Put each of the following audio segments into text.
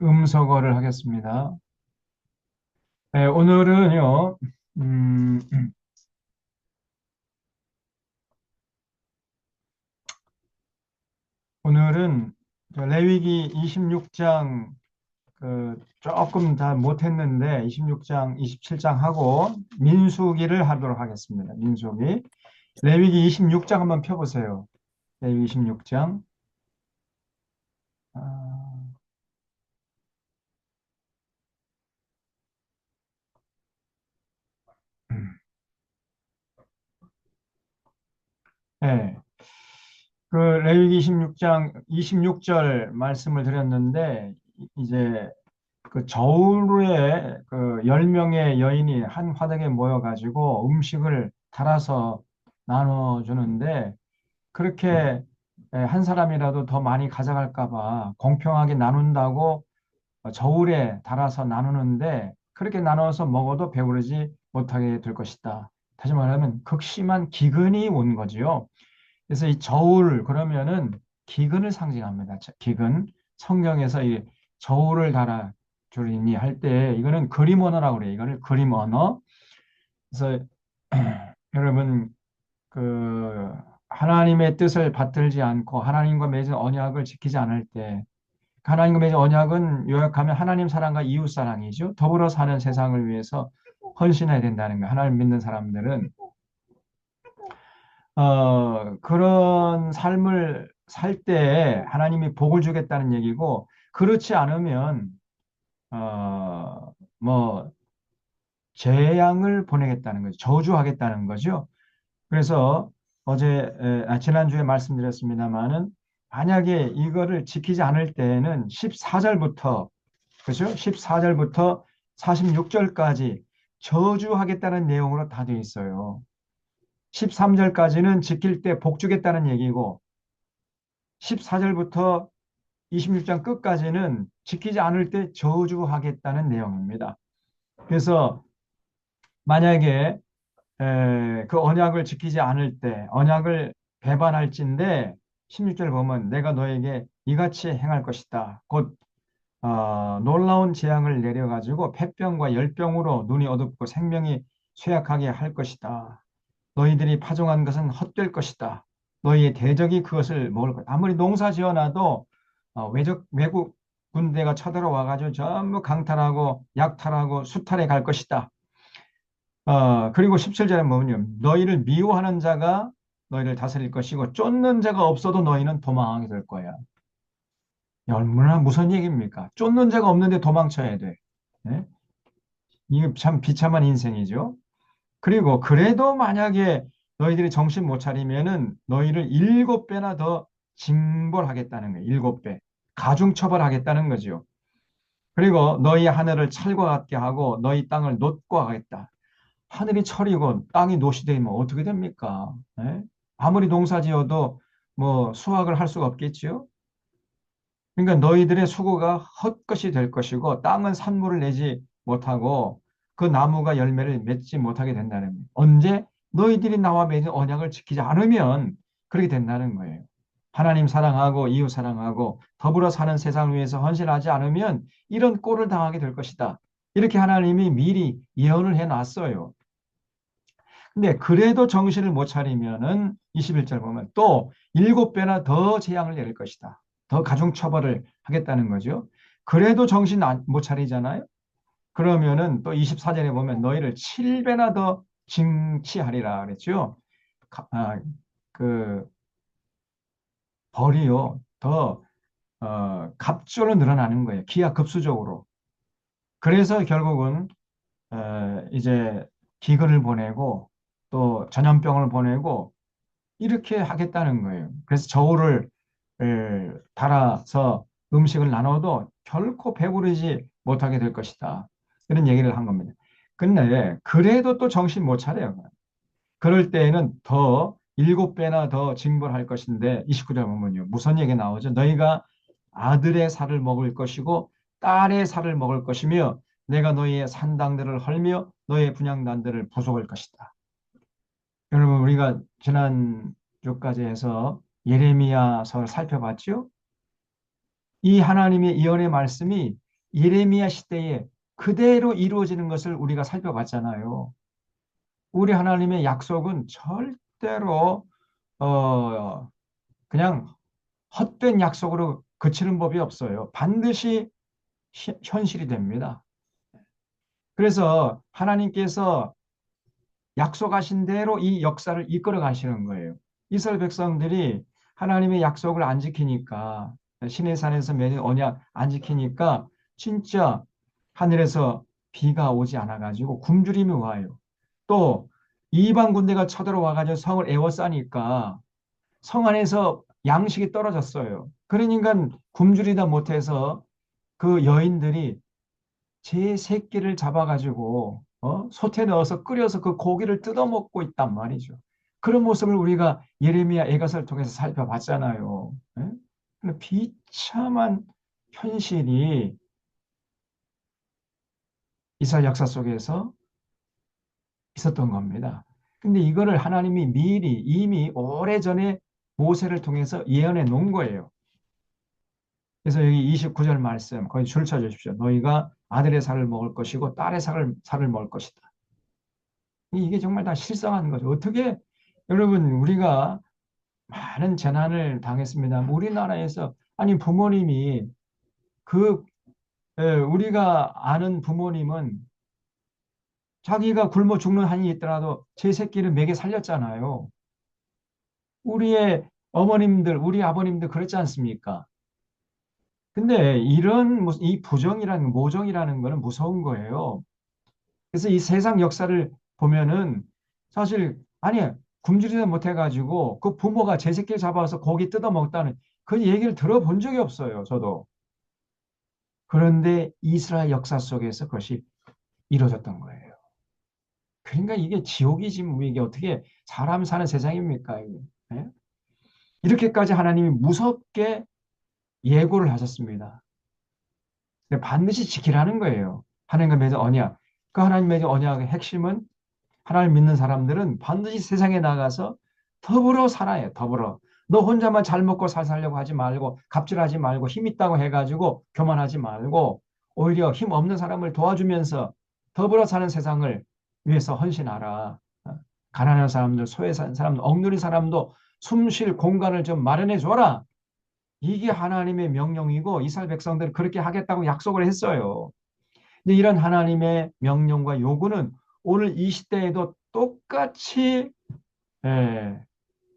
음서거를 하겠습니다. 네, 오늘은요, 음, 오늘은 저 레위기 26장 조금 다 못했는데 26장, 27장 하고 민수기를 하도록 하겠습니다. 민수기. 레위기 26장 한번 펴보세요. 레위기 26장. 아, 네. 그 레위기 26장 26절 말씀을 드렸는데 이제 그 저울에 그 10명의 여인이 한 화덕에 모여가지고 음식을 달아서 나눠주는데 그렇게 한 사람이라도 더 많이 가져갈까 봐 공평하게 나눈다고 저울에 달아서 나누는데 그렇게 나눠서 먹어도 배부르지 못하게 될 것이다. 다시 말하면 극심한 기근이 온 거지요. 그래서 이 저울 그러면은 기근을 상징합니다. 기근. 성경에서 이 저울을 달아 주리니 할 때 이거는 그림 언어라고 그래요. 이거를 그림 언어. 그래서 여러분 그 하나님의 뜻을 받들지 않고 하나님과 맺은 언약을 지키지 않을 때 하나님과 맺은 언약은 요약하면 하나님 사랑과 이웃 사랑이죠. 더불어 사는 세상을 위해서 헌신해야 된다는 거예요. 하나님 믿는 사람들은 그런 삶을 살 때 하나님이 복을 주겠다는 얘기고, 그렇지 않으면, 뭐, 재앙을 보내겠다는 거죠. 저주하겠다는 거죠. 그래서 지난주에 말씀드렸습니다만은, 만약에 이거를 지키지 않을 때에는 14절부터, 그죠? 14절부터 46절까지 저주하겠다는 내용으로 다 되어 있어요. 13절까지는 지킬 때 복 주겠다는 얘기고 14절부터 26장 끝까지는 지키지 않을 때 저주하겠다는 내용입니다. 그래서 만약에 그 언약을 지키지 않을 때 언약을 배반할진데 16절 보면 내가 너에게 이같이 행할 것이다. 곧 놀라운 재앙을 내려가지고 폐병과 열병으로 눈이 어둡고 생명이 쇠약하게 할 것이다. 너희들이 파종한 것은 헛될 것이다. 너희의 대적이 그것을 먹을 것이다. 아무리 농사 지어놔도 외국 군대가 쳐들어와 가지고 전부 강탈하고 약탈하고 수탈해 갈 것이다. 그리고 17절에 보면요. 너희를 미워하는 자가 너희를 다스릴 것이고 쫓는 자가 없어도 너희는 도망하게 될 거야. 얼마나 무슨 얘기입니까? 쫓는 자가 없는데 도망쳐야 돼. 네? 이게 참 비참한 인생이죠. 그리고 그래도 만약에 너희들이 정신 못 차리면은 너희를 7배나 더 징벌하겠다는 거예요. 7배. 가중처벌하겠다는 거죠. 그리고 너희 하늘을 철과 같게 하고 너희 땅을 놋과 하겠다. 하늘이 철이고 땅이 놋이 되면 어떻게 됩니까? 예? 아무리 농사 지어도 뭐 수확을 할 수가 없겠지요. 그러니까 너희들의 수고가 헛것이 될 것이고 땅은 산물을 내지 못하고 그 나무가 열매를 맺지 못하게 된다는 거예요. 언제 너희들이 나와 맺은 언약을 지키지 않으면 그렇게 된다는 거예요. 하나님 사랑하고 이웃 사랑하고 더불어 사는 세상을 위해서 헌신하지 않으면 이런 꼴을 당하게 될 것이다. 이렇게 하나님이 미리 예언을 해놨어요. 근데 그래도 정신을 못 차리면은 21절 보면 또 7배나 더 재앙을 내릴 것이다. 더 가중처벌을 하겠다는 거죠. 그래도 정신 못 차리잖아요. 그러면은 또 24절에 보면 너희를 7배나 더 징치하리라 그랬죠. 아, 그 벌이요. 더 갑절로 늘어나는 거예요. 기하급수적으로. 그래서 결국은 이제 기근을 보내고 또 전염병을 보내고 이렇게 하겠다는 거예요. 그래서 저울을 달아서 음식을 나눠도 결코 배부르지 못하게 될 것이다. 이런 얘기를 한 겁니다. 근데 그래도 또 정신 못 차려요. 그럴 때에는 더 7배나 더 징벌할 것인데 29절 보면요. 무슨 얘기 나오죠? 너희가 아들의 살을 먹을 것이고 딸의 살을 먹을 것이며 내가 너희의 산당들을 헐며 너희의 분향단들을 부속할 것이다. 여러분 우리가 지난 주까지 해서 예레미야서를 살펴봤죠. 이 하나님의 예언의 말씀이 예레미야 시대에 그대로 이루어지는 것을 우리가 살펴봤잖아요. 우리 하나님의 약속은 절대로 어, 그냥 헛된 약속으로 그치는 법이 없어요. 반드시 현실이 됩니다. 그래서 하나님께서 약속하신 대로 이 역사를 이끌어 가시는 거예요. 이스라엘 백성들이 하나님의 약속을 안 지키니까, 시내 산에서 맺은 언약 안 지키니까 진짜 하늘에서 비가 오지 않아 가지고 굶주림이 와요. 또 이방 군대가 쳐들어와 가지고 성을 에워싸니까 성 안에서 양식이 떨어졌어요. 그러니까 굶주리다 못해서 그 여인들이 제 새끼를 잡아가지고 솥에 넣어서 끓여서 그 고기를 뜯어먹고 있단 말이죠. 그런 모습을 우리가 예레미야 애가서를 통해서 살펴봤잖아요. 예? 근데 비참한 현실이 이스라엘 역사 속에서 있었던 겁니다. 근데 이거를 하나님이 미리 이미 오래전에 모세를 통해서 예언해 놓은 거예요. 그래서 여기 29절 말씀 거기 줄 쳐주십시오. 너희가 아들의 살을 먹을 것이고 딸의 살을 먹을 것이다. 이게 정말 다 실상한 거죠. 어떻게 여러분 우리가 많은 재난을 당했습니다. 우리나라에서 아니 부모님이 그 우리가 아는 부모님은 자기가 굶어 죽는 한이 있더라도 제 새끼를 먹여 살렸잖아요. 우리의 어머님들, 우리 아버님들 그랬지 않습니까? 근데 이런 이 부정이라는 모정이라는 거는 무서운 거예요. 그래서 이 세상 역사를 보면은 사실 아니 굶주리지 못해가지고 그 부모가 제 새끼를 잡아서 고기 뜯어 먹다는 그 얘기를 들어본 적이 없어요. 저도. 그런데 이스라엘 역사 속에서 그것이 이루어졌던 거예요. 그러니까 이게 지옥이지 뭐 이게 어떻게 사람 사는 세상입니까? 이게. 예? 이렇게까지 하나님이 무섭게 예고를 하셨습니다. 반드시 지키라는 거예요. 하나님과 맺은 언약. 그 하나님 맺은 언약의 핵심은 하나님 믿는 사람들은 반드시 세상에 나가서 더불어 살아요. 더불어. 너 혼자만 잘 먹고 살려고 하지 말고 갑질하지 말고 힘 있다고 해가지고 교만하지 말고 오히려 힘 없는 사람을 도와주면서 더불어 사는 세상을 위해서 헌신하라. 가난한 사람들, 소외한 사람들, 억누린 사람도 숨쉴 공간을 좀 마련해 줘라. 이게 하나님의 명령이고 이스라엘 백성들은 그렇게 하겠다고 약속을 했어요. 근데 이런 하나님의 명령과 요구는 오늘 이 시대에도 똑같이 예,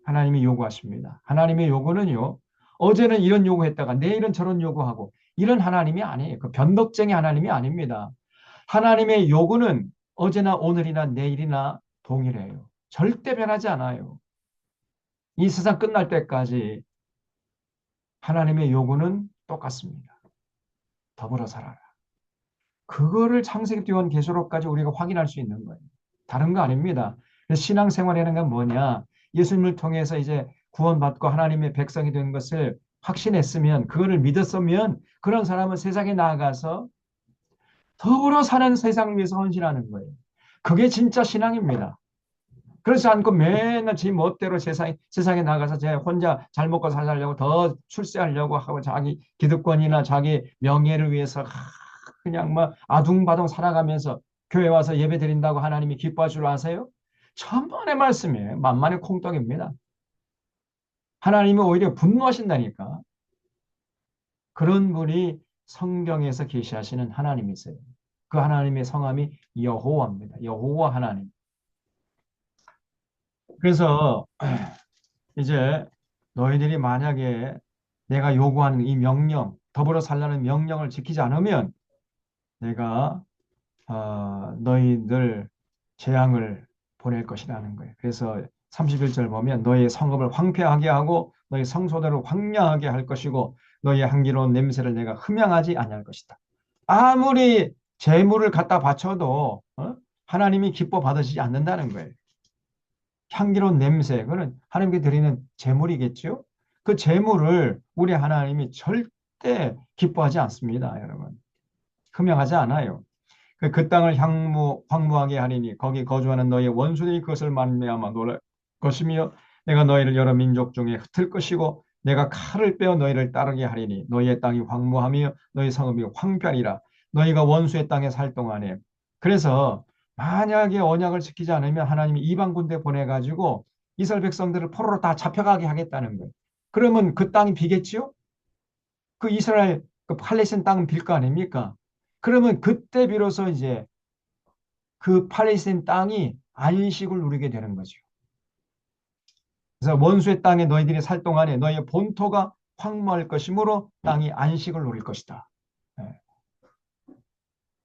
하나님이 요구하십니다. 하나님의 요구는요. 어제는 이런 요구했다가 내일은 저런 요구하고 이런 하나님이 아니에요. 그 변덕쟁이 하나님이 아닙니다. 하나님의 요구는 어제나 오늘이나 내일이나 동일해요. 절대 변하지 않아요. 이 세상 끝날 때까지 하나님의 요구는 똑같습니다. 더불어 살아라. 그거를 창세기 띄운 계시록까지 우리가 확인할 수 있는 거예요. 다른 거 아닙니다. 신앙생활이라는 건 뭐냐? 예수님을 통해서 이제 구원받고 하나님의 백성이 된 것을 확신했으면, 그거를 믿었으면 그런 사람은 세상에 나아가서 더불어 사는 세상을 위해서 헌신하는 거예요. 그게 진짜 신앙입니다. 그렇지 않고 맨날 지 멋대로 세상에 나가서 제 혼자 잘 먹고 살려고 더 출세하려고 하고 자기 기득권이나 자기 명예를 위해서 그냥 뭐 아둥바둥 살아가면서 교회 와서 예배 드린다고 하나님이 기뻐할 줄 아세요? 천번의 말씀이에요. 만만의 콩떡입니다. 하나님이 오히려 분노하신다니까. 그런 분이 성경에서 계시하시는 하나님이세요. 그 하나님의 성함이 여호와입니다. 여호와 하나님. 그래서 이제 너희들이 만약에 내가 요구하는 이 명령, 더불어 살라는 명령을 지키지 않으면 내가 너희들 재앙을 보낼 것이라는 거예요. 그래서 31절 보면 너희의 성읍을 황폐하게 하고 너희 성소들을 황량하게 할 것이고 너희의 향기로운 냄새를 내가 흠양하지 아니할 것이다. 아무리 재물을 갖다 바쳐도 하나님이 기뻐 받으시지 않는다는 거예요. 향기로운 냄새, 그거는 하나님께 드리는 재물이겠죠. 그 재물을 우리 하나님이 절대 기뻐하지 않습니다, 여러분. 흠양하지 않아요. 그 땅을 황무하게 하리니 거기 거주하는 너희의 원수들이 그것을 말미암아 놀랄 것이며 내가 너희를 여러 민족 중에 흩을 것이고 내가 칼을 빼어 너희를 따르게 하리니 너희의 땅이 황무하며 너희 성읍이 황폐하리라. 너희가 원수의 땅에 살 동안에. 그래서 만약에 언약을 지키지 않으면 하나님이 이방 군대 보내가지고 이스라엘 백성들을 포로로 다 잡혀가게 하겠다는 거예요. 그러면 그 땅이 비겠지요? 그 이스라엘 그 팔레스타인 땅은 빌 거 아닙니까? 그러면 그때 비로소 이제 그 팔레스타인 땅이 안식을 누리게 되는 거죠. 그래서 원수의 땅에 너희들이 살 동안에 너희의 본토가 황무할 것이므로 땅이 안식을 누릴 것이다. 예.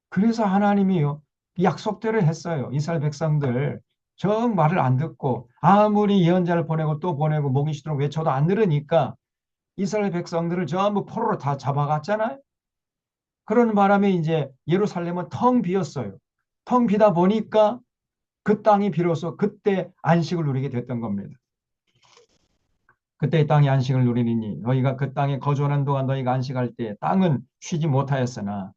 그래서 하나님이요 약속대로 했어요. 이스라엘 백성들 정 말을 안 듣고 아무리 예언자를 보내고 또 보내고 목이 쉬도록 외쳐도 안 들으니까 이스라엘 백성들을 전부 포로로 다 잡아갔잖아요. 그런 바람에 이제 예루살렘은 텅 비었어요. 텅 비다 보니까 그 땅이 비로소 그때 안식을 누리게 됐던 겁니다. 그때 땅이 안식을 누리니 너희가 그 땅에 거주하는 동안 너희가 안식할 때 땅은 쉬지 못하였으나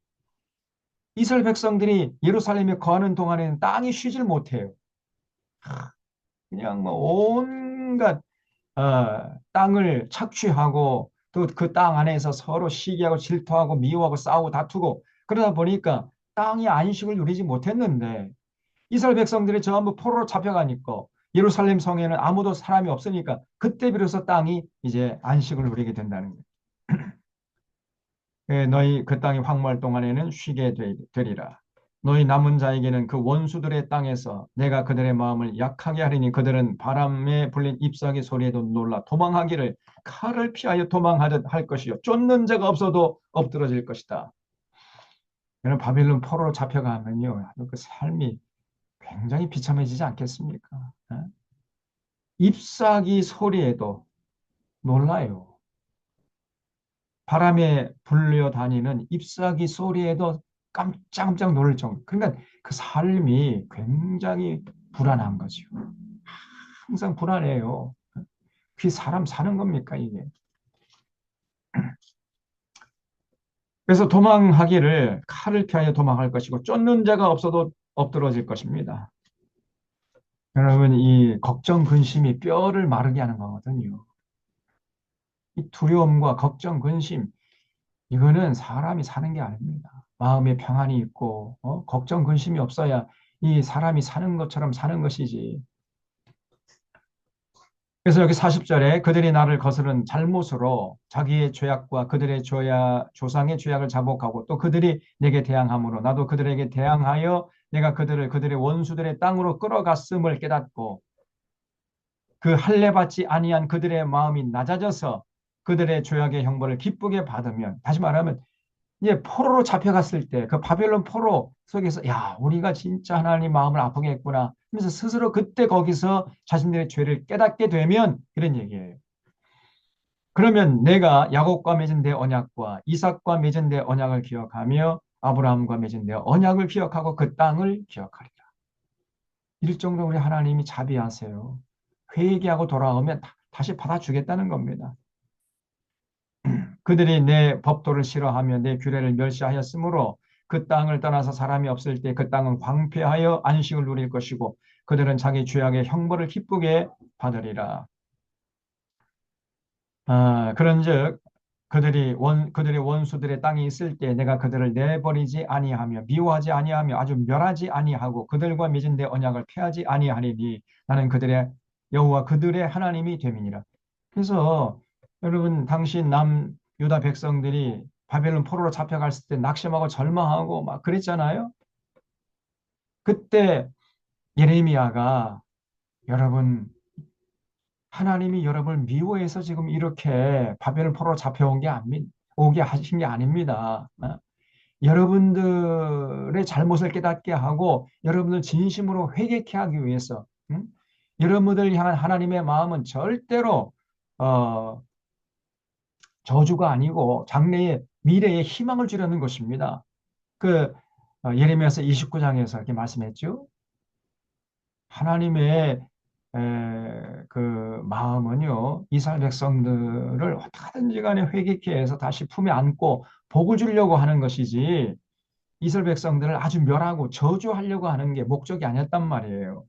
이스라엘 백성들이 예루살렘에 거하는 동안에는 땅이 쉬질 못해요. 그냥 뭐 온갖 땅을 착취하고 또 그 땅 안에서 서로 시기하고 질투하고 미워하고 싸우고 다투고 그러다 보니까 땅이 안식을 누리지 못했는데 이스라엘 백성들이 전부 포로로 잡혀가니까 예루살렘 성에는 아무도 사람이 없으니까 그때 비로소 땅이 이제 안식을 누리게 된다는 거예요. 너희 그 땅이 황무할 동안에는 쉬게 되리라. 너희 남은 자에게는 그 원수들의 땅에서 내가 그들의 마음을 약하게 하리니 그들은 바람에 불린 잎사귀 소리에도 놀라 도망하기를 칼을 피하여 도망하듯 할 것이요 쫓는 자가 없어도 엎드러질 것이다. 여러분 바벨론 포로로 잡혀가면요 그 삶이 굉장히 비참해지지 않겠습니까? 잎사귀 소리에도 놀라요. 바람에 불려다니는 잎사귀 소리에도 깜짝깜짝 놀랄 정도. 그러니까 그 삶이 굉장히 불안한 거죠. 항상 불안해요. 그게 사람 사는 겁니까, 이게? 그래서 도망하기를 칼을 피하여 도망할 것이고 쫓는 자가 없어도 엎드러질 것입니다. 여러분, 이 걱정, 근심이 뼈를 마르게 하는 거거든요. 이 두려움과 걱정, 근심, 이거는 사람이 사는 게 아닙니다. 마음에 평안이 있고 걱정 근심이 없어야 이 사람이 사는 것처럼 사는 것이지. 그래서 여기 40절에 그들이 나를 거스른 잘못으로 자기의 죄악과 그들의 조상의 죄악을 자복하고 또 그들이 내게 대항함으로 나도 그들에게 대항하여 내가 그들을 그들의 원수들의 땅으로 끌어갔음을 깨닫고 그 할례받지 아니한 그들의 마음이 낮아져서 그들의 죄악의 형벌을 기쁘게 받으면, 다시 말하면 이제 포로로 잡혀갔을 때 그 바벨론 포로 속에서 야 우리가 진짜 하나님 마음을 아프게 했구나 하면서 스스로 그때 거기서 자신들의 죄를 깨닫게 되면 그런 얘기예요. 그러면 내가 야곱과 맺은 내 언약과 이삭과 맺은 내 언약을 기억하며 아브라함과 맺은 내 언약을 기억하고 그 땅을 기억하리라. 이럴 정도로 우리 하나님이 자비하세요. 회개하고 돌아오면 다시 받아주겠다는 겁니다. 그들이 내 법도를 싫어하며 내 규례를 멸시하였으므로 그 땅을 떠나서 사람이 없을 때 그 땅은 황폐하여 안식을 누릴 것이고 그들은 자기 죄악의 형벌을 기쁘게 받으리라. 그런즉 그들의 원수들의 땅에 있을 때 내가 그들을 내버리지 아니하며 미워하지 아니하며 아주 멸하지 아니하고 그들과 맺은 내 언약을 폐하지 아니하리니 나는 그들의 여호와 그들의 하나님이 됨이니라. 그래서 여러분 당시 유다 백성들이 바벨론 포로로 잡혀갔을 때 낙심하고 절망하고 막 그랬잖아요. 그때 예레미야가 여러분 하나님이 여러분을 미워해서 지금 이렇게 바벨론 포로로 잡혀온 게 오게 하신 게 아닙니다. 여러분들의 잘못을 깨닫게 하고 여러분들 진심으로 회개케 하기 위해서 여러분들 향한 하나님의 마음은 절대로 어, 저주가 아니고 장래의 미래의 희망을 주려는 것입니다. 그 예레미야서 29장에서 이렇게 말씀했죠. 하나님의 그 마음은요 이스라엘 백성들을 어떻게든지 간에 회개케 해서 다시 품에 안고 복을 주려고 하는 것이지 이스라엘 백성들을 아주 멸하고 저주하려고 하는 게 목적이 아니었단 말이에요.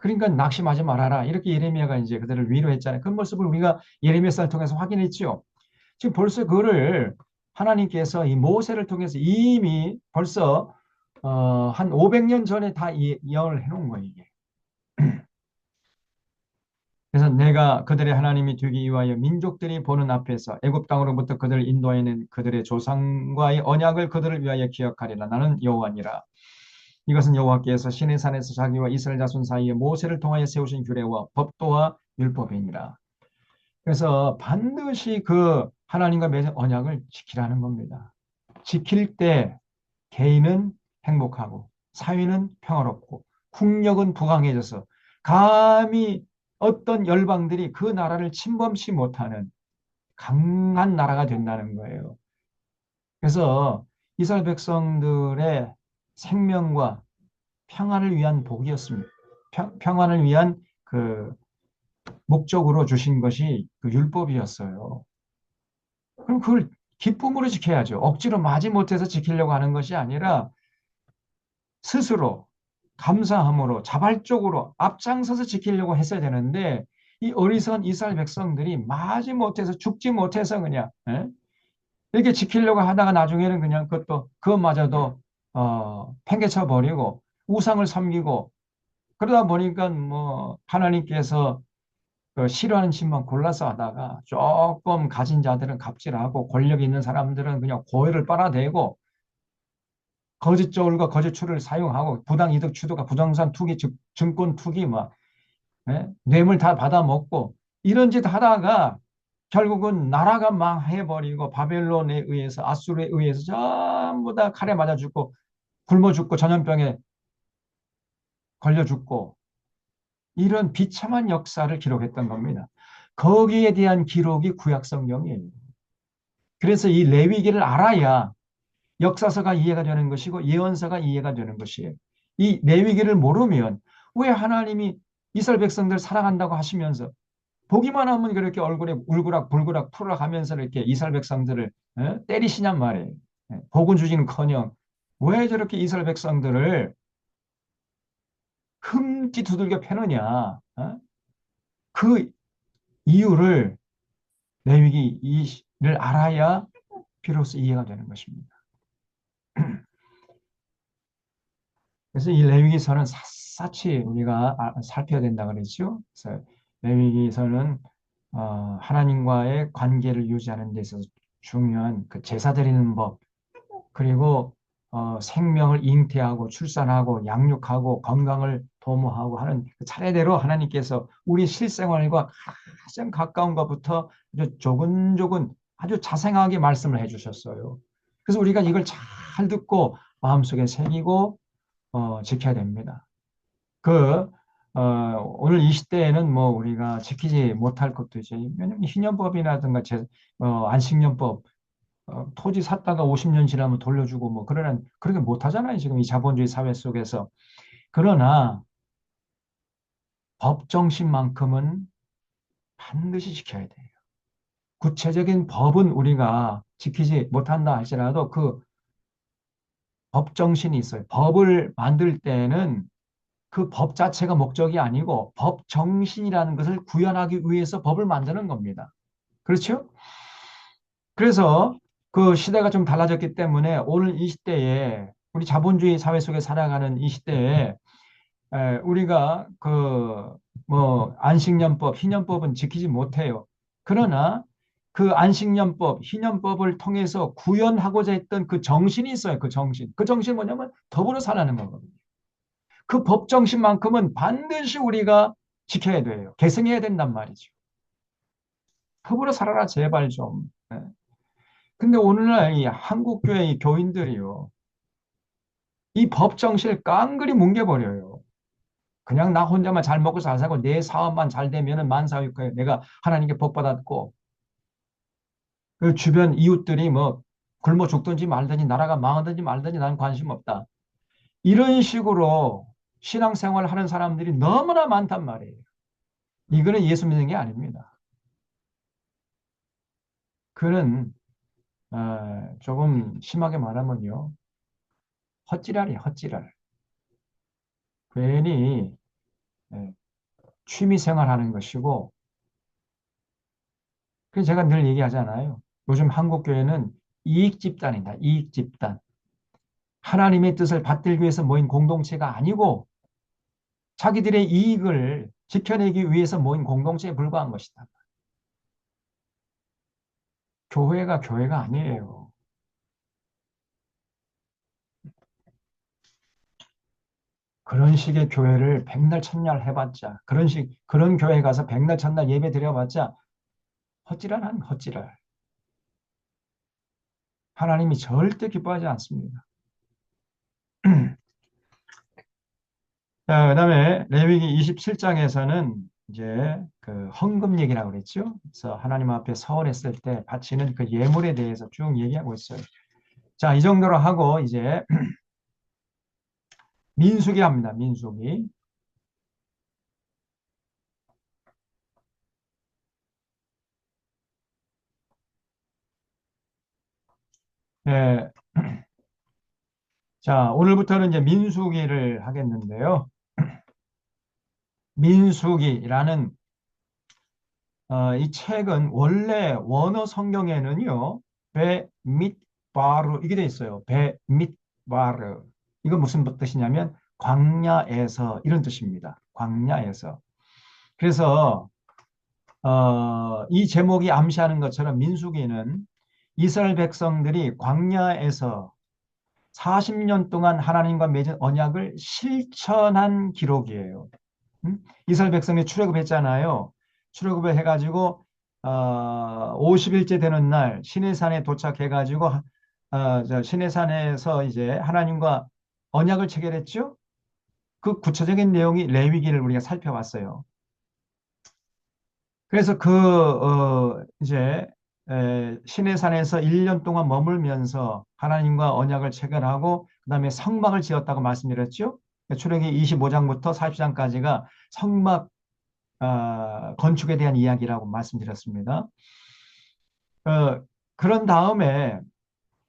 그러니까 낙심하지 말아라. 이렇게 예레미야가 이제 그들을 위로했잖아요. 그 모습을 우리가 예레미야서를 통해서 확인했죠. 지금 벌써 그를 하나님께서 이 모세를 통해서 이미 벌써 한 500년 전에 다 예언을 해놓은 거예요, 이게. 그래서 내가 그들의 하나님이 되기 위하여 민족들이 보는 앞에서 애굽 땅으로부터 그들을 인도해낸 그들의 조상과의 언약을 그들을 위하여 기억하리라. 나는 여호와니라. 이것은 여호와께서 시내 산에서 자기와 이스라엘 자손 사이에 모세를 통하여 세우신 규례와 법도와 율법이니라. 그래서 반드시 그 하나님과 맺은 언약을 지키라는 겁니다. 지킬 때 개인은 행복하고 사회는 평화롭고 국력은 부강해져서 감히 어떤 열방들이 그 나라를 침범치 못하는 강한 나라가 된다는 거예요. 그래서 이스라엘 백성들의 생명과 평안을 위한 복이었습니다. 평안을 위한 그 목적으로 주신 것이 그 율법이었어요. 그럼 그걸 기쁨으로 지켜야죠. 억지로 마지 못해서 지키려고 하는 것이 아니라 스스로 감사함으로 자발적으로 앞장서서 지키려고 했어야 되는데 이 어리석은 이스라엘 백성들이 마지 못해서 죽지 못해서 그냥 이렇게 지키려고 하다가 나중에는 그냥 그것마저도 팽개쳐 버리고 우상을 섬기고 그러다 보니까 뭐 하나님께서 그 싫어하는 짓만 골라서 하다가 조금 가진 자들은 갑질하고 권력 있는 사람들은 그냥 고의를 빨아대고 거짓 저울과 거짓 추를 사용하고 부당 이득 추도가 부동산 투기, 증권 투기 막 뇌물 다 받아먹고 이런 짓 하다가 결국은 나라가 망해버리고 바벨론에 의해서 아수르에 의해서 전부 다 칼에 맞아 죽고 굶어 죽고 전염병에 걸려 죽고 이런 비참한 역사를 기록했던 겁니다. 거기에 대한 기록이 구약 성경이에요. 그래서 이 레위기를 알아야 역사서가 이해가 되는 것이고 예언서가 이해가 되는 것이에요. 이 레위기를 모르면 왜 하나님이 이스라엘 백성들 사랑한다고 하시면서 보기만 하면 그렇게 얼굴에 울그락 불그락 푸르락 하면서 이렇게 이스라엘 백성들을 때리시냔 말이에요. 복은 주지는커녕 왜 저렇게 이스라엘 백성들을 흠기 두들겨 패느냐. 그 이유를 레위기를 알아야 비로소 이해가 되는 것입니다. 그래서 이 레위기서는 샅샅이 우리가 살펴야 된다 그랬죠. 그래서 레위기서는 하나님과의 관계를 유지하는 데 있어서 중요한 그 제사 드리는 법, 그리고 생명을 잉태하고 출산하고 양육하고 건강을 도모하고 하는 그 차례대로 하나님께서 우리 실생활과 가장 가까운 것부터 아주 조근조근 아주 자세하게 말씀을 해주셨어요. 그래서 우리가 이걸 잘 듣고 마음속에 새기고 지켜야 됩니다. 그 오늘 이 시대에는 뭐 우리가 지키지 못할 것도 이제 왜냐면 희년법이라든가 안식년법 토지 샀다가 50년 지나면 돌려주고 뭐 그렇게 못 하잖아요. 지금 이 자본주의 사회 속에서. 그러나 법 정신만큼은 반드시 지켜야 돼요. 구체적인 법은 우리가 지키지 못한다 할지라도 그 법 정신이 있어요. 법을 만들 때는 그 법 자체가 목적이 아니고 법 정신이라는 것을 구현하기 위해서 법을 만드는 겁니다. 그렇죠? 그래서 그 시대가 좀 달라졌기 때문에 오늘 이 시대에 우리 자본주의 사회 속에 살아가는 이 시대에 우리가 그 뭐 안식년법, 희년법은 지키지 못해요. 그러나 그 안식년법, 희년법을 통해서 구현하고자 했던 그 정신이 있어요. 그 정신. 그 정신이 뭐냐면 더불어 살라는 거거든요. 그 법 정신만큼은 반드시 우리가 지켜야 돼요. 계승해야 된단 말이죠. 더불어 살아라 제발 좀. 근데 오늘날 이 한국교회 이 교인들이요. 이 법 정신을 깡그리 뭉개버려요. 그냥 나 혼자만 잘 먹고 잘 살고 내 사업만 잘 되면은 만사일 거예요. 내가 하나님께 복 받았고 그 주변 이웃들이 뭐 굶어 죽든지 말든지 나라가 망하든지 말든지 난 관심 없다. 이런 식으로 신앙생활을 하는 사람들이 너무나 많단 말이에요. 이거는 예수 믿는 게 아닙니다. 그는 조금 심하게 말하면요. 헛지랄이에요. 헛지랄. 괜히 취미 생활하는 것이고, 그래서 제가 늘 얘기하잖아요. 요즘 한국 교회는 이익 집단이다. 이익 집단. 하나님의 뜻을 받들기 위해서 모인 공동체가 아니고 자기들의 이익을 지켜내기 위해서 모인 공동체에 불과한 것이다. 교회가 아니에요. 그런 식의 교회를 백날 첫날 해봤자, 그런 교회 가서 백날 첫날 예배 드려봤자 헛지랄 한 헛지랄. 하나님이 절대 기뻐하지 않습니다. 자, 그다음에 레위기 27장에서는 이제 그 헌금 얘기라고 그랬죠. 그래서 하나님 앞에 서원했을 때 바치는 그 예물에 대해서 쭉 얘기하고 있어요. 자, 이 정도로 하고 이제 민수기 합니다. 민수기. 예, 자, 오늘부터는 이제 민수기를 하겠는데요. 민수기라는 이 책은 원래 원어 성경에는요, 배 및 바르 이게 돼 있어요. 배 및 바르. 이거 무슨 뜻이냐면 광야에서 이런 뜻입니다. 광야에서. 그래서 이 제목이 암시하는 것처럼 민수기는 이스라엘 백성들이 광야에서 40년 동안 하나님과 맺은 언약을 실천한 기록이에요. 이스라엘 백성이 출애굽했잖아요. 출애굽을 해가지고 50일째 되는 날 시내산에 도착해가지고 시내산에서 이제 하나님과 언약을 체결했죠. 그 구체적인 내용이 레위기를 우리가 살펴봤어요. 그래서 이제 시내산에서 1년 동안 머물면서 하나님과 언약을 체결하고 그다음에 성막을 지었다고 말씀드렸죠. 출애굽기 25장부터 40장까지가 성막 건축에 대한 이야기라고 말씀드렸습니다. 그런 다음에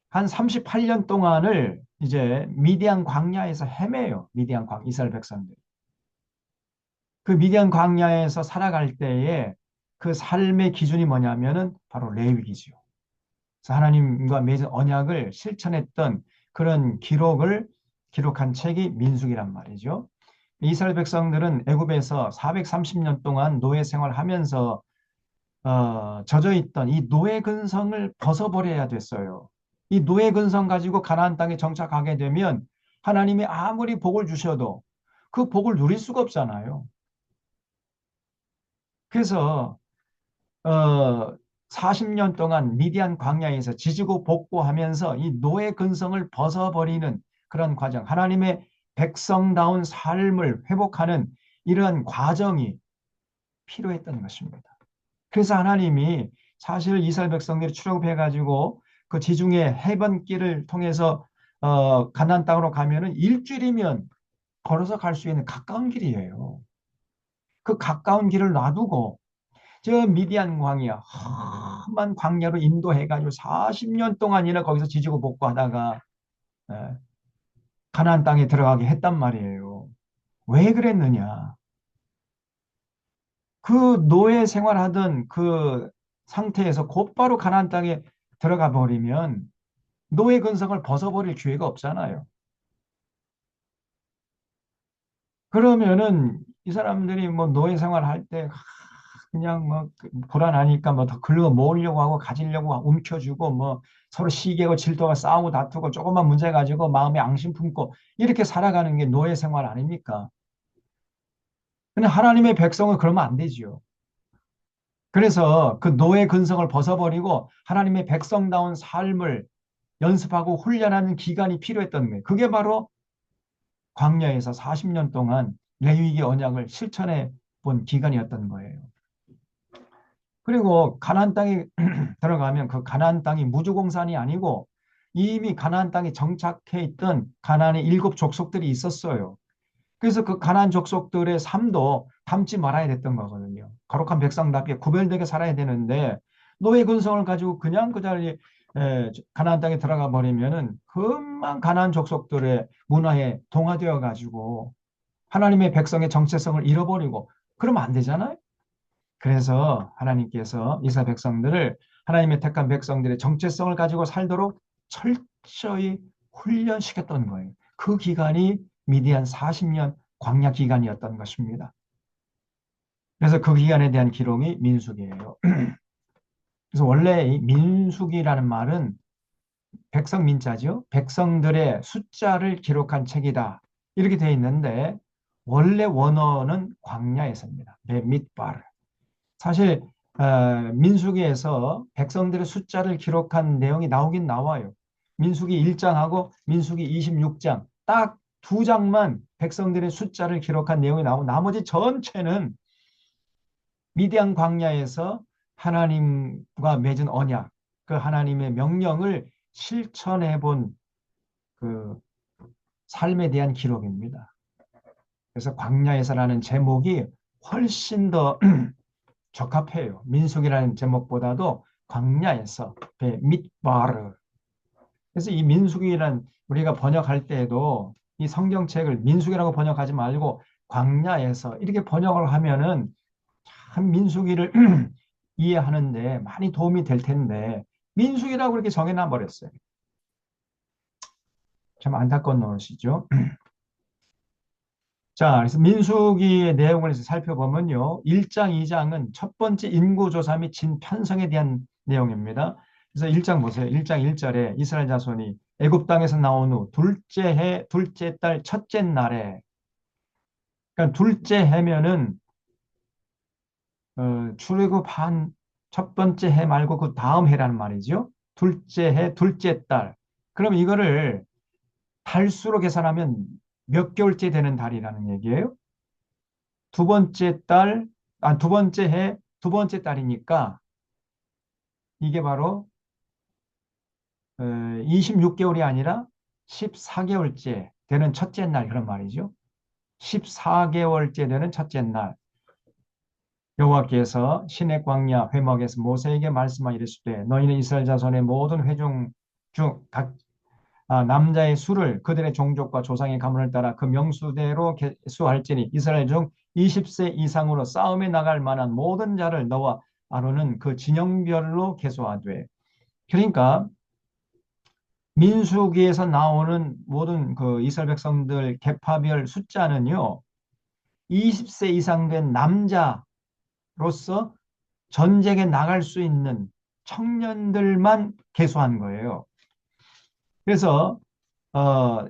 한 38년 동안을 이제 미디안 광야에서 헤매요. 이스라엘 백성들. 그 미디안 광야에서 살아갈 때에 그 삶의 기준이 뭐냐면은 바로 레위기죠. 그래서 하나님과 맺은 언약을 실천했던 그런 기록한 책이 민수기란 말이죠. 이스라엘 백성들은 애굽에서 430년 동안 노예 생활하면서 젖어 있던 이 노예 근성을 벗어버려야 됐어요. 이 노예 근성 가지고 가나안 땅에 정착하게 되면 하나님이 아무리 복을 주셔도 그 복을 누릴 수가 없잖아요. 그래서 어, 40년 동안 미디안 광야에서 지지고 볶고하면서 이 노예 근성을 벗어버리는 그런 과정, 하나님의 백성다운 삶을 회복하는 이러한 과정이 필요했던 것입니다. 그래서 하나님이 사실 이스라엘 백성들이 출애굽해가지고 그 지중해 해변길을 통해서 가나안 땅으로 가면은 일주일이면 걸어서 갈 수 있는 가까운 길이에요. 그 가까운 길을 놔두고 저 미디안 광야, 험한 광야로 인도해가지고 40년 동안이나 거기서 지지고 볶고하다가 예, 가나안 땅에 들어가게 했단 말이에요. 왜 그랬느냐? 그 노예 생활하던 그 상태에서 곧바로 가나안 땅에 들어가 버리면 노예 근성을 벗어버릴 기회가 없잖아요. 그러면은 이 사람들이 뭐 노예 생활할 때 그냥 뭐 불안하니까 뭐 더 긁어 모으려고 하고 가지려고 움켜쥐고 뭐 서로 시기하고 질투가 싸우고 다투고 조금만 문제 가지고 마음에 앙심 품고 이렇게 살아가는 게 노예 생활 아닙니까? 근데 하나님의 백성은 그러면 안 되지요. 그래서 그 노예 근성을 벗어버리고 하나님의 백성다운 삶을 연습하고 훈련하는 기간이 필요했던 거예요. 그게 바로 광야에서 40년 동안 레위기 언약을 실천해 본 기간이었던 거예요. 그리고 가나안 땅에 들어가면 그 가나안 땅이 무주공산이 아니고 이미 가나안 땅에 정착해 있던 가나안의 7족속들이 있었어요. 그래서 그 가나안 족속들의 삶도 닮지 말아야 됐던 거거든요. 거룩한 백성답게 구별되게 살아야 되는데 노예 근성을 가지고 그냥 그 자리에 가나안 땅에 들어가 버리면은 금방 가나안 족속들의 문화에 동화되어 가지고 하나님의 백성의 정체성을 잃어버리고 그러면 안 되잖아요. 그래서 하나님께서 이스라엘 백성들을 하나님의 택한 백성들의 정체성을 가지고 살도록 철저히 훈련시켰던 거예요. 그 기간이 미디안 40년 광야 기간이었던 것입니다. 그래서 그 기간에 대한 기록이 민수기예요. 그래서 원래 이 민수기라는 말은 백성 민자죠. 백성들의 숫자를 기록한 책이다. 이렇게 되어 있는데 원래 원어는 광야에서입니다. 베mit바르. 사실 민수기에서 백성들의 숫자를 기록한 내용이 나오긴 나와요. 민수기 1장하고 민수기 26장 딱 두 장만 백성들의 숫자를 기록한 내용이 나오고 나머지 전체는 미디안 광야에서 하나님과 맺은 언약, 그 하나님의 명령을 실천해 본 그 삶에 대한 기록입니다. 그래서 광야에서라는 제목이 훨씬 더 적합해요. 민수기라는 제목보다도 광야에서 베mit바르. 그래서 이 민수기란 우리가 번역할 때에도 이 성경책을 민수기라고 번역하지 말고 광야에서 이렇게 번역을 하면은 참 민수기를 이해하는데 많이 도움이 될 텐데 민수기라고 이렇게 정해놔 버렸어요. 참 안타까운 노릇이죠. 자, 그래서 민수기의 내용을 살펴보면요. 1장, 2장은 첫 번째 인구조사 및 진편성에 대한 내용입니다. 그래서 1장 보세요. 1장 1절에 이스라엘 자손이 애굽 땅에서 나온 후 둘째 해, 둘째 달, 첫째 날에, 그러니까 둘째 해면은 출애굽한 첫 번째 해 말고 그 다음 해라는 말이죠. 둘째 해, 둘째 달. 그럼 이거를 달수로 계산하면 몇 개월째 되는 달이라는 얘기예요. 두 번째 달, 두 번째 해, 두 번째 달이니까 이게 바로 26개월이 아니라 14개월째 되는 첫째 날 그런 말이죠. 14개월째 되는 첫째 날 여호와께서 시내 광야 회막에서 모세에게 말씀하 이르시되 너희는 이스라엘 자손의 모든 회중 중 각 남자의 수를 그들의 종족과 조상의 가문을 따라 그 명수대로 계수할지니 이스라엘 중 20세 이상으로 싸움에 나갈 만한 모든 자를 너와 아론은 그 진영별로 계수하되. 그러니까 민수기에서 나오는 모든 그 이스라엘 백성들 계파별 숫자는요. 20세 이상 된 남자로서 전쟁에 나갈 수 있는 청년들만 계수한 거예요. 그래서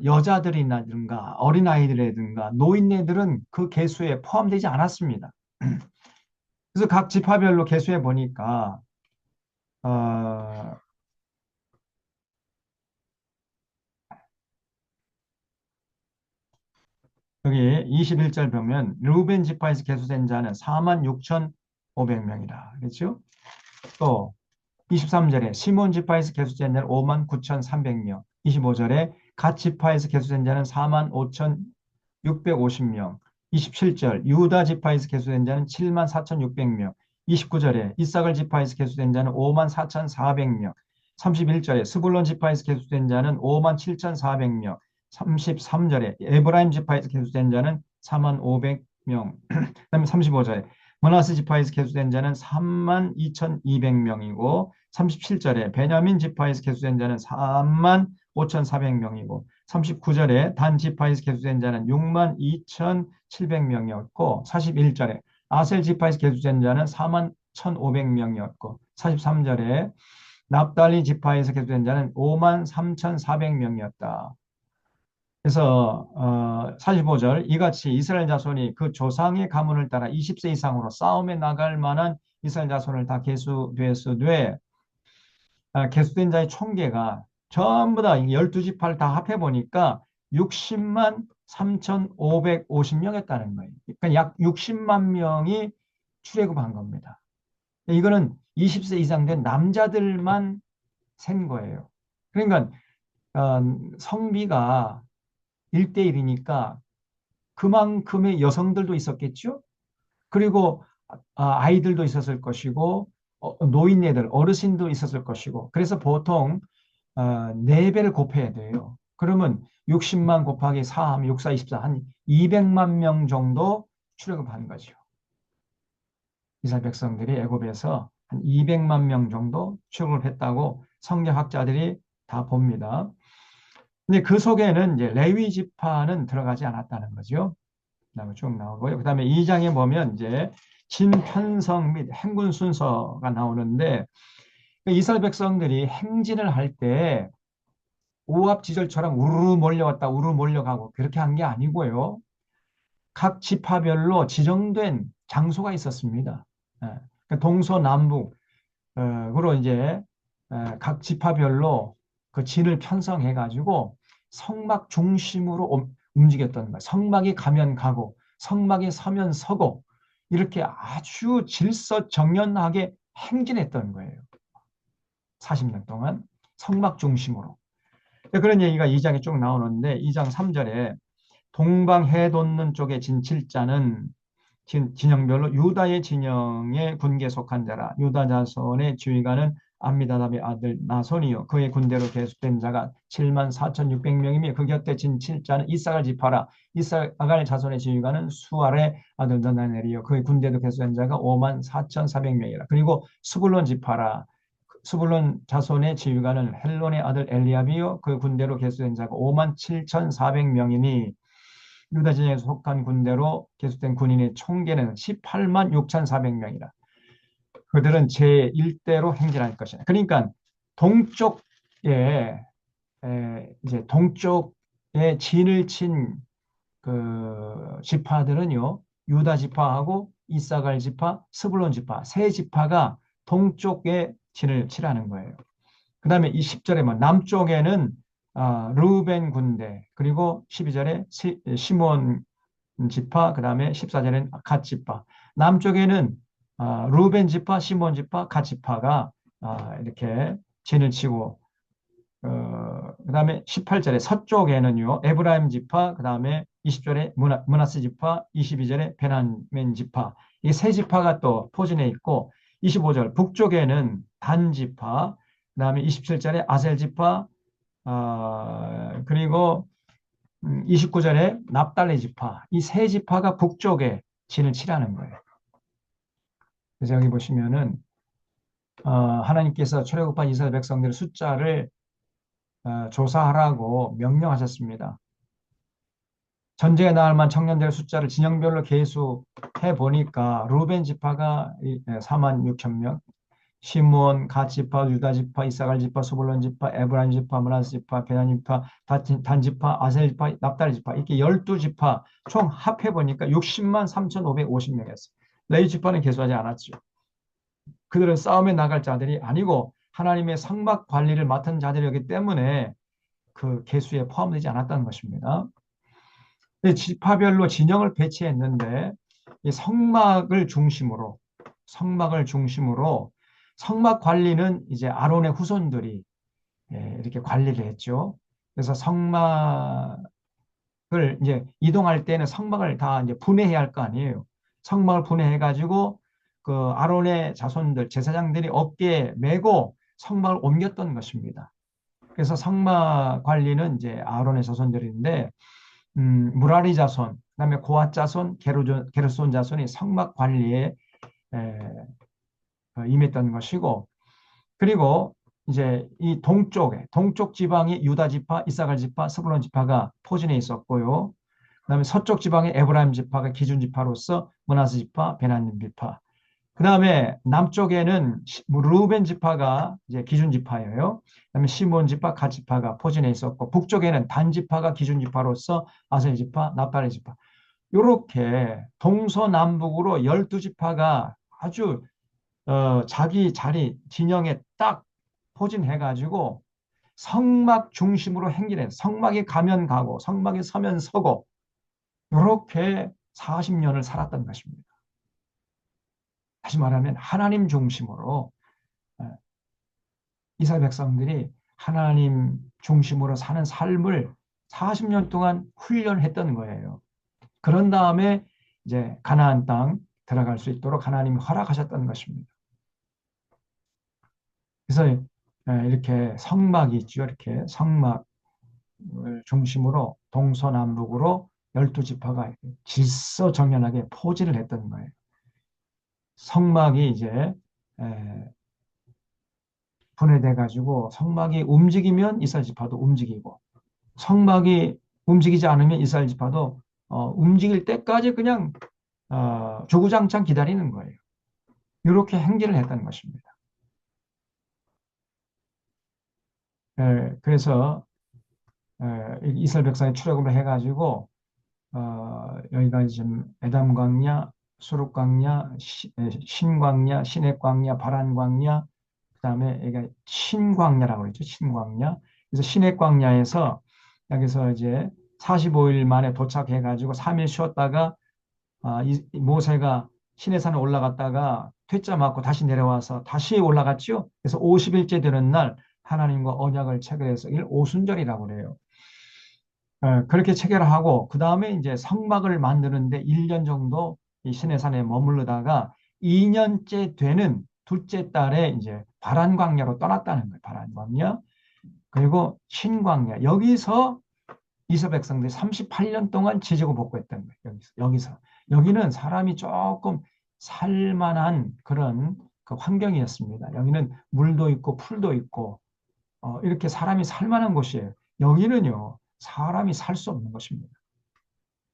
여자들이라든가 어린아이들이라든가 노인네들은 그 계수에 포함되지 않았습니다. 그래서 각 지파별로 계수해 보니까 어, 여기 21절 보면 르우벤 지파에서 계수된 자는 4만 6,500명이다. 그렇죠? 또 23절에 시몬 지파에서 계수된 자는 5만 9,300명. 25절에 갓 지파에서 계수된 자는 4만 5,650명. 27절 유다 지파에서 계수된 자는 7만 4,600명. 29절에 이사갈 지파에서 계수된 자는 5만 4,400명. 31절에 스불론 지파에서 계수된 자는 5만 7,400명. 33절에 에브라임 지파에서 계수된 자는 4만 500명. 그다음에 35절에 므낫세 지파에서 계수된 자는 3만 2,200명이고 37절에 베냐민 지파에서 계수된 자는 3만 5,400명이고 39절에 단 지파에서 계수된 자는 6만 2,700명이었고 41절에 아셀 지파에서 계수된 자는 4만 1,500명이었고 43절에 납달리 지파에서 계수된 자는 5만 3,400명이었다. 그래서 45절 이같이 이스라엘 자손이 그 조상의 가문을 따라 20세 이상으로 싸움에 나갈 만한 이스라엘 자손을 다 계수되었으되 계수된 자의 총계가 전부 다 12지파를 다 합해 보니까 60만 3,550명이었다는 거예요. 그러니까 약 60만 명이 출애굽한 겁니다. 이거는 20세 이상 된 남자들만 센 거예요. 그러니까 성비가 1대1이니까 그만큼의 여성들도 있었겠죠. 그리고 아이들도 있었을 것이고 노인네들, 어르신도 있었을 것이고 그래서 보통 4배를 곱해야 돼요. 그러면 60만 곱하기 4 하면 6, 4, 24, 한 200만 명 정도 출애굽한 거죠. 이스라엘 백성들이 애굽에서 한 200만 명 정도 출국을 했다고 성경학자들이 다 봅니다. 근데 그 속에는 이제 레위 지파는 들어가지 않았다는 거죠. 그다음에 쭉 나오고요. 그다음에 2장에 보면 이제 진 편성 및 행군 순서가 나오는데 이스라엘 백성들이 행진을 할 때 오합지졸처럼 우르르 몰려왔다 우르르 몰려가고 그렇게 한 게 아니고요. 각 지파별로 지정된 장소가 있었습니다. 예, 그러니까 동서남북으로 이제 각 지파별로 그 진을 편성해 가지고 성막 중심으로 움직였던 거예요. 성막이 가면 가고 성막이 서면 서고 이렇게 아주 질서정연하게 행진했던 거예요. 40년 동안 성막 중심으로. 그런 얘기가 2장에 쭉 나오는데 2장 3절에 동방해 돋는 쪽에 진 7자는 진영별로 유다의 진영에 군계에 속한 자라. 유다 자손의 지휘관은 암미다답의 아들 나손이요 그의 군대로 계속된 자가 7만 4,600명이며 그 곁에 진 7자는 이사갈 지파라. 이사갈 자손의 지휘관은 수알의 아들 너나넬이요 그의 군대로 계속된 자가 5만 4,400명이라. 그리고 수불론 지파라. 수불론 자손의 지휘관은 헬론의 아들 엘리압이요 그 군대로 계속된 자가 5만 7,400명이니 유다 진영에 속한 군대로 계속된 군인의 총계는 18만 6,400명이라. 그들은 제1대로 행진할 것이다. 그러니까 동쪽에 이제 동쪽에 진을 친 그 지파들은요. 유다 지파하고 이사갈 지파, 스불론 지파 세 지파가 동쪽에 진을 치라는 거예요. 그 다음에 이 10절에 뭐 남쪽에는 르우벤 군대 그리고 12절에 시몬 지파 그 다음에 14절에는 갓 지파 남쪽에는 르우벤 지파, 시몬 지파, 갓 지파가 이렇게 진을 치고 그 다음에 18절에 서쪽에는요 에브라임 지파 그 다음에 20절에 므낫세 지파 22절에 베냐민 지파 이 세 지파가 또 포진해 있고 25절 북쪽에는 단 지파 그 다음에 27절에 아셀 지파 그리고 29절에 납달리 지파 이 세 지파가 북쪽에 진을 치라는 거예요. 그래서 여기 보시면은 하나님께서 출애굽한 이스라엘 백성들의 숫자를 조사하라고 명령하셨습니다. 전쟁에 나갈 만 청년들의 숫자를 진영별로 계수해 보니까 루벤 지파가 4만 6천 명, 시몬, 갓 지파, 유다 지파, 이사갈 지파, 스불론 지파, 에브라임 지파, 므낫세 지파, 베냐민 지파, 단 지파, 아셀 지파, 납달리 지파 이렇게 12지파 총 합해 보니까 60만 3,550명이었어요. 레위 지파는 계수하지 않았죠. 그들은 싸움에 나갈 자들이 아니고 하나님의 성막 관리를 맡은 자들이었기 때문에 그 계수에 포함되지 않았다는 것입니다. 지파별로 진영을 배치했는데 이 성막을 중심으로 성막 관리는 이제 아론의 후손들이 이렇게 관리를 했죠. 그래서 성막을 이제 이동할 때는 성막을 다 이제 분해해야 할 거 아니에요. 성막을 분해해 가지고 그 아론의 자손들 제사장들이 어깨에 메고 성막을 옮겼던 것입니다. 그래서 성막 관리는 이제 아론의 자손들인데 무라리 자손, 그다음에 고앗 자손, 게르손 자손이 성막 관리에 임했던 것이고, 그리고 이제 이 동쪽 지방이 유다 지파, 이사갈 지파, 스불론 지파가 포진해 있었고요. 그다음에 서쪽 지방의 에브라임 지파가 기준 지파로서 므낫세 지파, 베냐민 지파. 그다음에 남쪽에는 루벤 지파가 이제 기준 지파예요. 그다음에 시몬 지파, 갓 지파가 포진해 있었고 북쪽에는 단 지파가 기준 지파로서 아셀 지파, 납달리 지파. 이렇게 동서남북으로 12지파가 아주 자기 자리 진영에 딱 포진해 가지고 성막 중심으로 행진해 성막에 가면 가고 성막에 서면 서고 이렇게 40년을 살았던 것입니다. 다시 말하면 하나님 중심으로 이스라엘 백성들이 하나님 중심으로 사는 삶을 40년 동안 훈련했던 거예요. 그런 다음에 이제 가나안 땅 들어갈 수 있도록 하나님이 허락하셨던 것입니다. 그래서 이렇게 성막이 있죠. 이렇게 성막을 중심으로 동서남북으로 12지파가 질서정연하게 포진을 했던 거예요. 성막이 이제 에, 분해돼 가지고 성막이 움직이면 이스라엘 지파도 움직이고 성막이 움직이지 않으면 이스라엘 지파도 움직일 때까지 그냥 주구장창 기다리는 거예요. 이렇게 행진을 했다는 것입니다. 그래서 이스라엘 백성이 출애굽을 해가지고 여기가 지금 에담 광야, 수르 광야, 신광야, 시내 광야, 바란 광야, 그다음에 여기가 신광야라고 그랬죠. 신광야. 그래서 시내 광야에서 여기서 이제 45일 만에 도착해가지고 3일 쉬었다가 모세가 시내산에 올라갔다가 퇴짜 맞고 다시 내려와서 다시 올라갔죠. 그래서 50일째 되는 날 하나님과 언약을 체결해서 이걸 오순절이라고 그래요. 그렇게 체결하고 그 다음에 이제 성막을 만드는데 1년 정도 이 시내산에 머무르다가 2년째 되는 둘째 달에 이제 바란광야로 떠났다는 거예요. 바란광야. 그리고 신광야. 여기서 이스라엘 백성들이 38년 동안 지지고 복구했던 거예요. 여기서. 여기는 사람이 조금 살만한 그런 그 환경이었습니다. 여기는 물도 있고 풀도 있고 이렇게 사람이 살만한 곳이에요. 여기는요, 사람이 살 수 없는 곳입니다.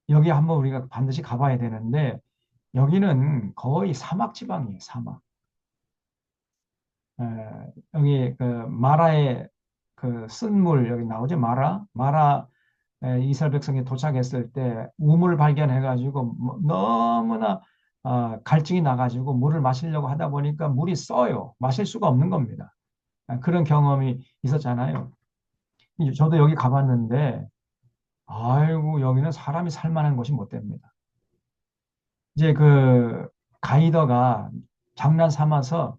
여기 한번 우리가 반드시 가봐야 되는데 여기는 거의 사막 지방이에요. 사막. 에, 여기 그 마라의 그 쓴물 여기 나오죠. 마라 이스라엘 백성이 도착했을 때 우물 발견해가지고 너무나 갈증이 나가지고 물을 마시려고 하다 보니까 물이 써요. 마실 수가 없는 겁니다. 그런 경험이 있었잖아요. 저도 여기 가봤는데 아이고 여기는 사람이 살 만한 곳이 못 됩니다. 이제 그 가이더가 장난 삼아서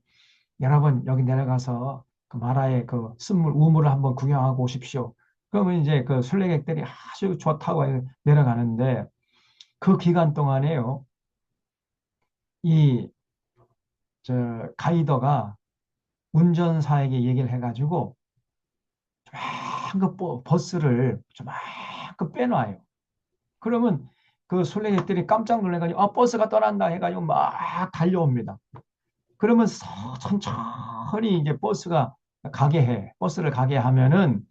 여러분 여기 내려가서 그 마라의 그 쓴물 우물을 한번 구경하고 오십시오. 그러면 이제 그 순례객들이 아주 좋다고 내려가는데 그 기간 동안에요. 이 저 가이더가 운전사에게 얘기를 해가지고 조만그 버스를 조만그 빼놔요. 그러면 그 순례객들이 깜짝 놀래가지고 버스가 떠난다 해가지고 막 달려옵니다. 그러면서 천천히 이제 버스를 가게 하면은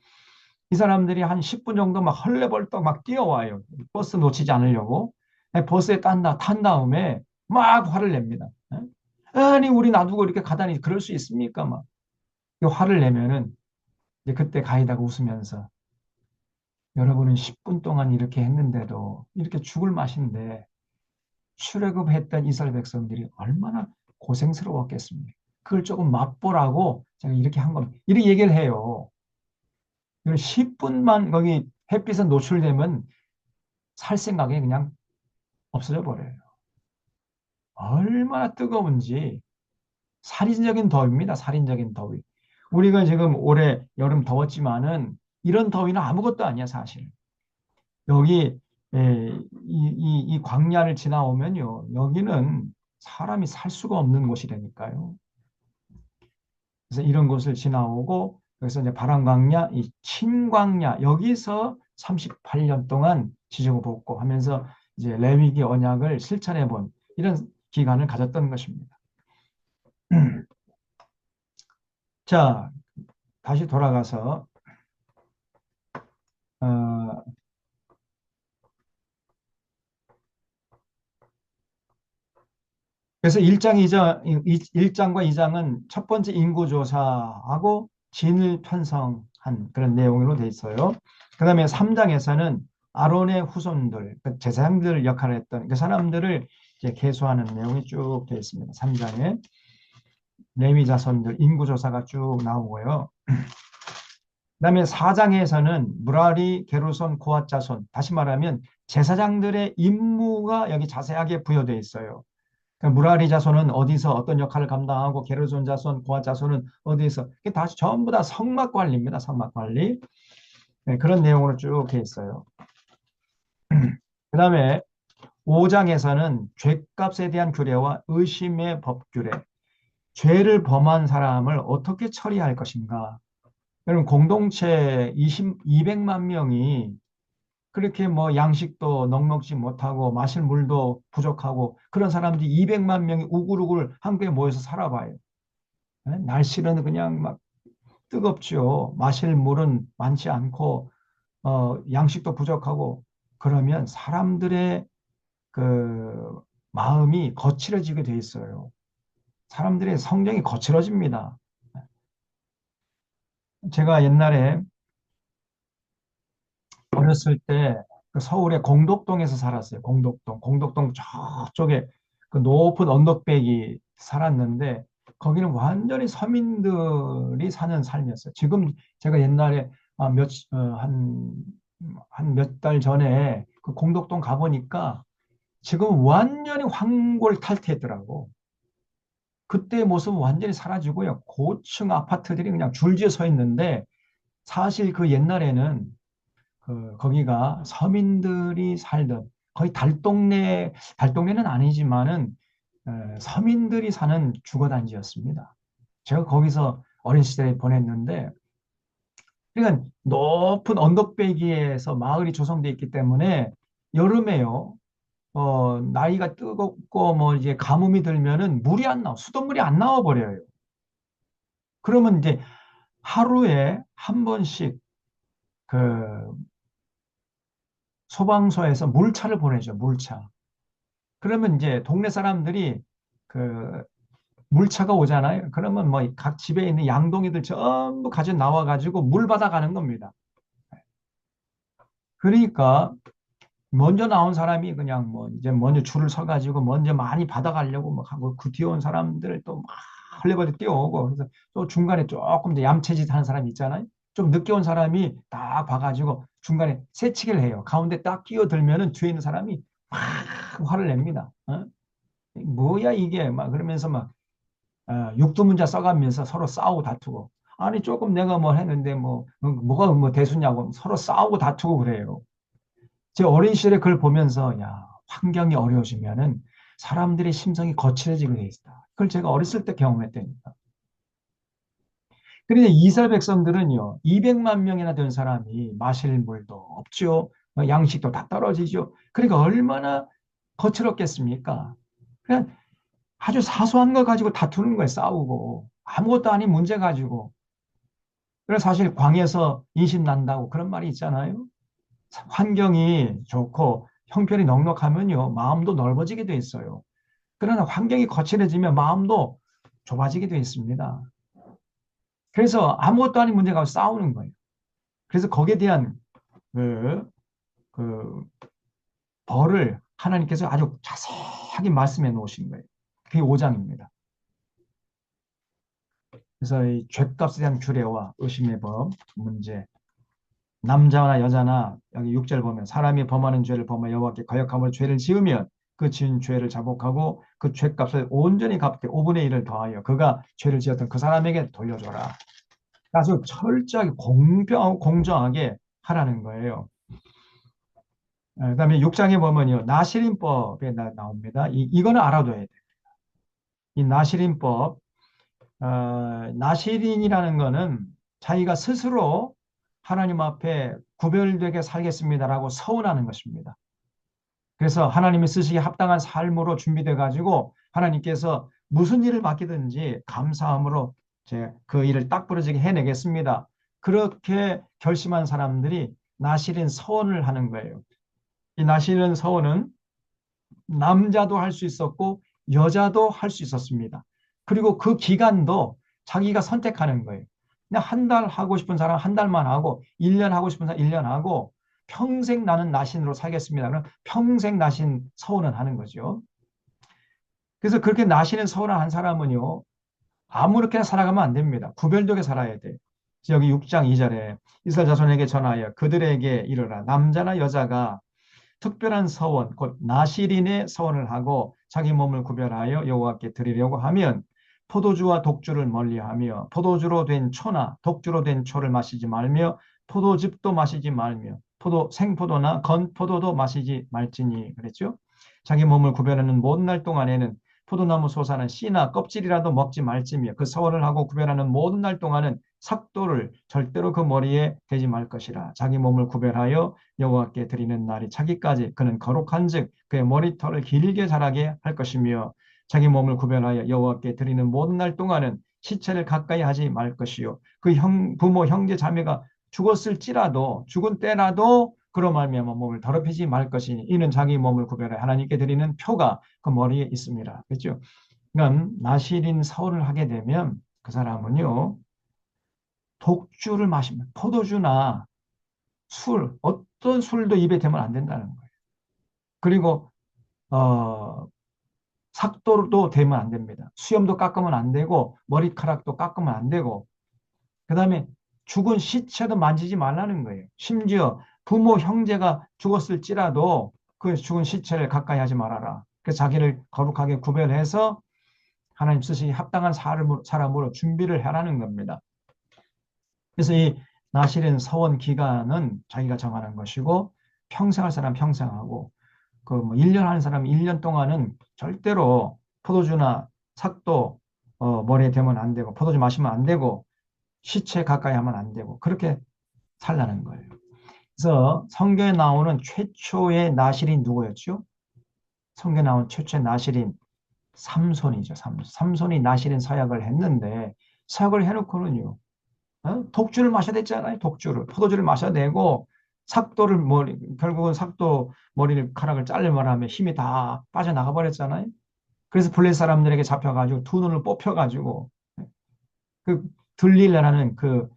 이 사람들이 한 10분 정도 막 헐레벌떡 막 뛰어와요. 버스 놓치지 않으려고. 버스에 탄 다음에 막 화를 냅니다. 아니, 우리 놔두고 이렇게 가다니 그럴 수 있습니까? 막. 화를 내면은 이제 그때 가이다가 웃으면서 여러분은 10분 동안 이렇게 했는데도 이렇게 죽을 맛인데 출애굽했던 이스라엘 백성들이 얼마나 고생스러웠겠습니까? 그걸 조금 맛보라고 제가 이렇게 한 겁니다. 이렇게 얘기를 해요. 10분만 거기 햇빛에 노출되면 살 생각이 그냥 없어져 버려요. 얼마나 뜨거운지 살인적인 더위입니다. 살인적인 더위. 우리가 지금 올해 여름 더웠지만은 이런 더위는 아무것도 아니야 사실. 여기 이 광야를 지나오면요. 여기는 사람이 살 수가 없는 곳이라니까요. 그래서 이런 곳을 지나오고 그래서 이제 바람광야, 이 친광야 여기서 38년 동안 지지고 볶고 하면서 이제 레위기 언약을 실천해 본 이런 기간을 가졌던 것입니다. 자, 다시 돌아가서 어, 그래서 1장과 2장은 첫 번째 인구조사하고 진을 편성한 그런 내용으로 돼 있어요. 그 다음에 3장에서는 아론의 후손들, 그 제사장들 역할을 했던 그 사람들을 이제 계수하는 내용이 쭉 되어 있습니다. 3장에 레위 자손들 인구조사가 쭉 나오고요. 그다음에 4장에서는 무라리, 게르손, 고핫 자손, 다시 말하면 제사장들의 임무가 여기 자세하게 부여되어 있어요. 그러니까 무라리 자손은 어디서 어떤 역할을 감당하고 게르손 자손, 고핫 자손은 어디서 이게 다 전부 다 성막 관리입니다. 성막 관리. 네, 그런 내용으로 쭉 돼 있어요. 그다음에 5장에서는 죄값에 대한 규례와 의심의 법 규례, 죄를 범한 사람을 어떻게 처리할 것인가. 여러분 공동체 200만 명이 그렇게 뭐 양식도 넉넉지 못하고 마실 물도 부족하고 그런 사람들이 200만 명이 우글우글 한국에 모여서 살아봐요. 예? 날씨는 그냥 막 뜨겁죠. 마실 물은 많지 않고 양식도 부족하고 그러면 사람들의 그 마음이 거칠어지게 돼 있어요. 사람들의 성정이 거칠어집니다. 제가 옛날에 어렸을 때그 서울의 공덕동에서 살았어요. 공덕동. 공덕동 저쪽에 그 높은 언덕배기 살았는데 거기는 완전히 서민들이 사는 삶이었어요. 지금 제가 옛날에 한 몇 달 전에 그 공덕동 가보니까 지금 완전히 황골탈퇴했더라고. 그때의 모습은 완전히 사라지고요. 고층 아파트들이 그냥 줄지어 서 있는데 사실 그 옛날에는 거기가 서민들이 살던 거의 달동네는 아니지만은 서민들이 사는 주거단지였습니다. 제가 거기서 어린 시절에 보냈는데, 그러니까 높은 언덕배기에서 마을이 조성되어 있기 때문에 여름에요, 나이가 뜨겁고 뭐 이제 가뭄이 들면은 물이 안 나와, 수돗물이 안 나와 버려요. 그러면 이제 하루에 한 번씩 그 소방서에서 물차를 보내죠, 물차. 그러면 이제 동네 사람들이 그 물차가 오잖아요. 그러면 뭐 각 집에 있는 양동이들 전부 가져 나와 가지고 물 받아가는 겁니다. 그러니까 먼저 나온 사람이 그냥 뭐 이제 먼저 줄을 서 가지고 먼저 많이 받아가려고 막 하고 그 뒤에 온 사람들을 또 막 헐레벌떡 뛰어오고 그래서 또 중간에 조금 더 얌체짓 하는 사람이 있잖아요. 좀 늦게 온 사람이 딱 봐가지고 중간에 새치기를 해요. 가운데 딱 끼어들면은 뒤에 있는 사람이 막 화를 냅니다. 뭐야 이게 막 그러면서 막 육두문자 써가면서 서로 싸우고 다투고 아니 조금 내가 뭐 했는데 뭐가 뭐 대수냐고 서로 싸우고 다투고 그래요. 제 어린 시절에 그걸 보면서 야 환경이 어려워지면은 사람들의 심성이 거칠어지게 돼 있다. 그걸 제가 어렸을 때 경험했다니까. 그런데 이스라엘 백성들은요 200만 명이나 된 사람이 마실 물도 없죠. 양식도 다 떨어지죠. 그러니까 얼마나 거칠었겠습니까? 그냥 아주 사소한 거 가지고 다투는 거예요. 싸우고 아무것도 아닌 문제 가지고. 그래서 사실 광에서 인신 난다고 그런 말이 있잖아요. 환경이 좋고 형편이 넉넉하면요 마음도 넓어지게 돼 있어요. 그러나 환경이 거칠어지면 마음도 좁아지게 돼 있습니다. 그래서 아무것도 아닌 문제 가지고 싸우는 거예요. 그래서 거기에 대한 그, 그 벌을 하나님께서 아주 자세하게 말씀해 놓으신 거예요. 그게 5장입니다. 그래서 이 죄값에 대한 규례와 의심의 법 문제, 남자나 여자나 여기 6절 보면 사람이 범하는 죄를 범하여 여호와께 거역함으로 죄를 지으면 그 지은 죄를 자복하고 그 죄값을 온전히 갚되 5분의 1을 더하여 그가 죄를 지었던 그 사람에게 돌려줘라. 아주 철저하게 공평하고 공정하게 하라는 거예요. 그다음에 6장에 보면요. 나시린법에 나옵니다. 이거는 알아둬야 돼요. 이 나시린법, 나시린이라는 거는 자기가 스스로 하나님 앞에 구별되게 살겠습니다라고 서운하는 것입니다. 그래서 하나님이 쓰시기에 합당한 삶으로 준비돼 가지고 하나님께서 무슨 일을 맡기든지 감사함으로 그 일을 딱 부러지게 해내겠습니다. 그렇게 결심한 사람들이 나시린 서원을 하는 거예요. 이 나시린 서원은 남자도 할 수 있었고 여자도 할 수 있었습니다. 그리고 그 기간도 자기가 선택하는 거예요. 그냥 한 달 하고 싶은 사람 한 달만 하고 1년 하고 싶은 사람 1년 하고 평생 나는 나신으로 살겠습니다. 그럼 평생 나신 서원을 하는 거죠. 그래서 그렇게 나시는 서원을 한 사람은요. 아무렇게나 살아가면 안 됩니다. 구별되게 살아야 돼요. 여기 6장 2절에 이스라엘 자손에게 전하여 그들에게 이르라 남자나 여자가 특별한 서원, 곧 나시린의 서원을 하고 자기 몸을 구별하여 여호와께 드리려고 하면 포도주와 독주를 멀리하며 포도주로 된 초나 독주로 된 초를 마시지 말며 포도즙도 마시지 말며 생포도나 건포도도 마시지 말지니 그랬죠. 자기 몸을 구별하는 모든 날 동안에는 포도나무 솟아는 씨나 껍질이라도 먹지 말지며 그 서원을 하고 구별하는 모든 날 동안은 삭도를 절대로 그 머리에 대지 말 것이라. 자기 몸을 구별하여 여호와께 드리는 날이 차기까지 그는 거룩한즉 그의 머리털을 길게 자라게 할 것이며 자기 몸을 구별하여 여호와께 드리는 모든 날 동안은 시체를 가까이 하지 말 것이요 그 부모 형제 자매가 죽었을지라도 죽은 때라도 그로 말미암아 몸을 더럽히지 말 것이니 이는 자기 몸을 구별해 하나님께 드리는 표가 그 머리에 있습니다. 그렇죠? 그러니까 나실인 서울을 하게 되면 그 사람은요 독주를 마시면 포도주나 술 어떤 술도 입에 대면 안 된다는 거예요. 그리고 삭도도 대면 안 됩니다. 수염도 깎으면 안 되고 머리카락도 깎으면 안 되고 그다음에 죽은 시체도 만지지 말라는 거예요. 심지어 부모 형제가 죽었을지라도 그 죽은 시체를 가까이 하지 말아라. 그래서 자기를 거룩하게 구별해서 하나님 쓰시기 합당한 사람으로 준비를 하라는 겁니다. 그래서 이 나실은 서원 기간은 자기가 정하는 것이고 평생 할 사람 평생 하고 그 뭐 1년 하는 사람 1년 동안은 절대로 포도주나 삭도 머리에 대면 안 되고 포도주 마시면 안 되고 시체 가까이 하면 안 되고 그렇게 살라는 거예요. 그래서 성경에 나오는 최초의 나실인 누구였죠? 성경에 나온 최초의 나실인 삼손이죠. 삼손이 나실인 서약을 했는데 서약을 해놓고는요. 독주를 마셔야 됐잖아요. 독주를. 포도주를 마셔내고 삭도를 결국은 삭도 머리카락을 자르면 하면 힘이 다 빠져나가 버렸잖아요. 그래서 블레 사람들에게 잡혀가지고 두 눈을 뽑혀가지고 그 들릴라는 그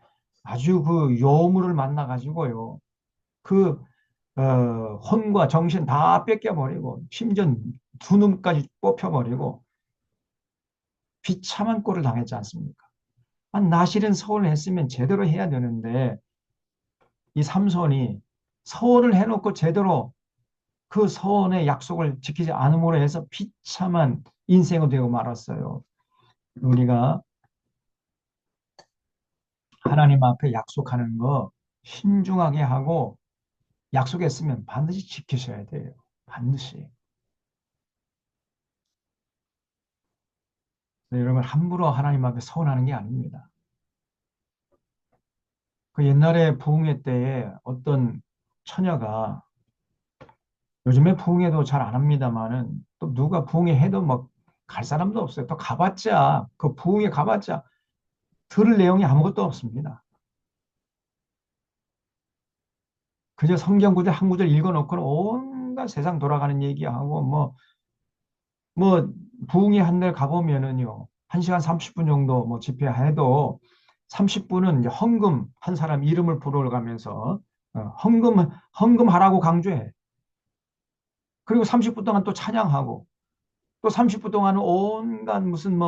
아주 그 요물을 만나가지고요. 그 혼과 정신 다 뺏겨버리고 심지어 두 눈까지 뽑혀버리고 비참한 꼴을 당했지 않습니까? 나실은 서원을 했으면 제대로 해야 되는데 이 삼손이 서원을 해놓고 제대로 그 서원의 약속을 지키지 않음으로 해서 비참한 인생이 되고 말았어요. 우리가 하나님 앞에 약속하는 거 신중하게 하고 약속했으면 반드시 지키셔야 돼요. 반드시. 여러분 함부로 하나님 앞에 서원하는 게 아닙니다. 그 옛날에 부흥회 때에 어떤 처녀가 요즘에 부흥회도 잘 안 합니다만은 또 누가 부흥회 해도 뭐 갈 사람도 없어요. 또 가봤자 그 부흥회 가봤자 들을 내용이 아무것도 없습니다. 그저 성경 구절 한 구절 읽어놓고는 온갖 세상 돌아가는 얘기하고 뭐 부흥회 한 날 가보면은요 1시간 30분 정도 뭐 집회해도 30분은 이제 헌금 한 사람 이름을 부르가면서 헌금하라고 강조해. 그리고 30분 동안 또 찬양하고 또 30분 동안은 온갖 무슨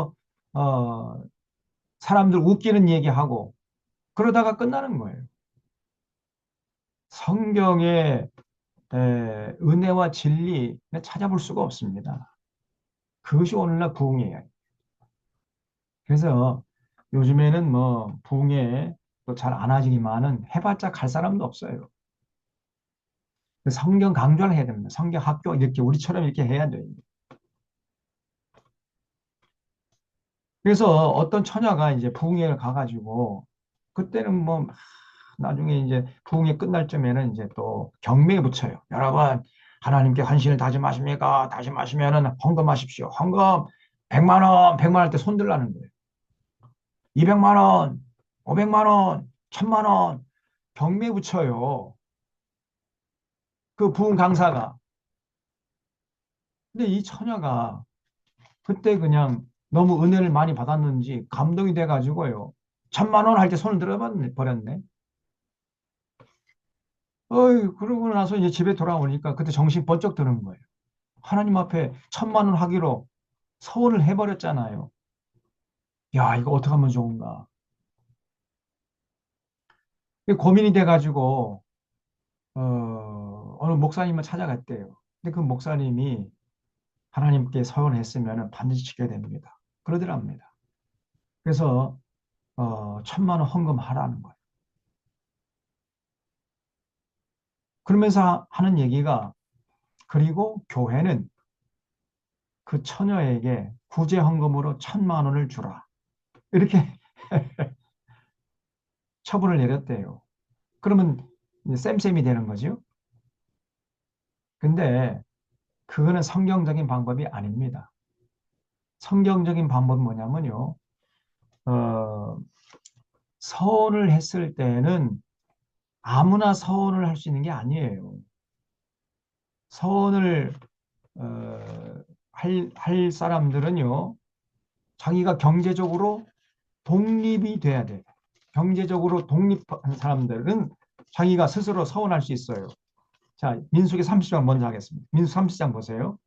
사람들 웃기는 얘기하고 그러다가 끝나는 거예요. 성경의 은혜와 진리 찾아볼 수가 없습니다. 그것이 오늘날 부흥이에요. 그래서 요즘에는 뭐 부흥회 또 잘 안 하지만은 해봤자 갈 사람도 없어요. 성경 강좌를 해야 됩니다. 성경 학교 이렇게 우리처럼 이렇게 해야 돼요. 그래서 어떤 처녀가 이제 부흥회를 가가지고 그때는 뭐 나중에 이제 부흥회 끝날 쯤에는 이제 또 경매에 붙여요. 여러분 하나님께 헌신을 다짐하십니까? 다짐하시면은 헌금하십시오. 헌금 100만 원, 100만 원 때 손들라는 거예요. 200만 원, 500만 원, 1000만 원 경매 붙여요. 그 부흥 강사가. 근데 이 처녀가 그때 그냥 너무 은혜를 많이 받았는지 감동이 돼가지고요. 1000만 원 할 때 손을 들어버렸네. 어이, 그러고 나서 이제 집에 돌아오니까 그때 정신 번쩍 드는 거예요. 하나님 앞에 1000만 원 하기로 서원을 해버렸잖아요. 야, 이거 어떻게 하면 좋은가. 고민이 돼가지고, 어느 목사님을 찾아갔대요. 근데 그 목사님이 하나님께 서원했으면 반드시 지켜야 됩니다. 그러더랍니다. 그래서, 1000만 원 헌금하라는 거예요. 그러면서 하는 얘기가, 그리고 교회는 그 처녀에게 구제 헌금으로 1000만 원을 주라. 이렇게 처분을 내렸대요. 그러면 쌤쌤이 되는 거죠. 근데 그거는 성경적인 방법이 아닙니다. 성경적인 방법은 뭐냐면요. 어, 서원을 했을 때는 아무나 서원을 할 수 있는 게 아니에요. 서원을 할 사람들은요, 자기가 경제적으로 독립이 돼야 돼요. 경제적으로 독립한 사람들은 자기가 스스로 서원할 수 있어요. 자, 민수기 30장 먼저 하겠습니다. 민수 30장 보세요.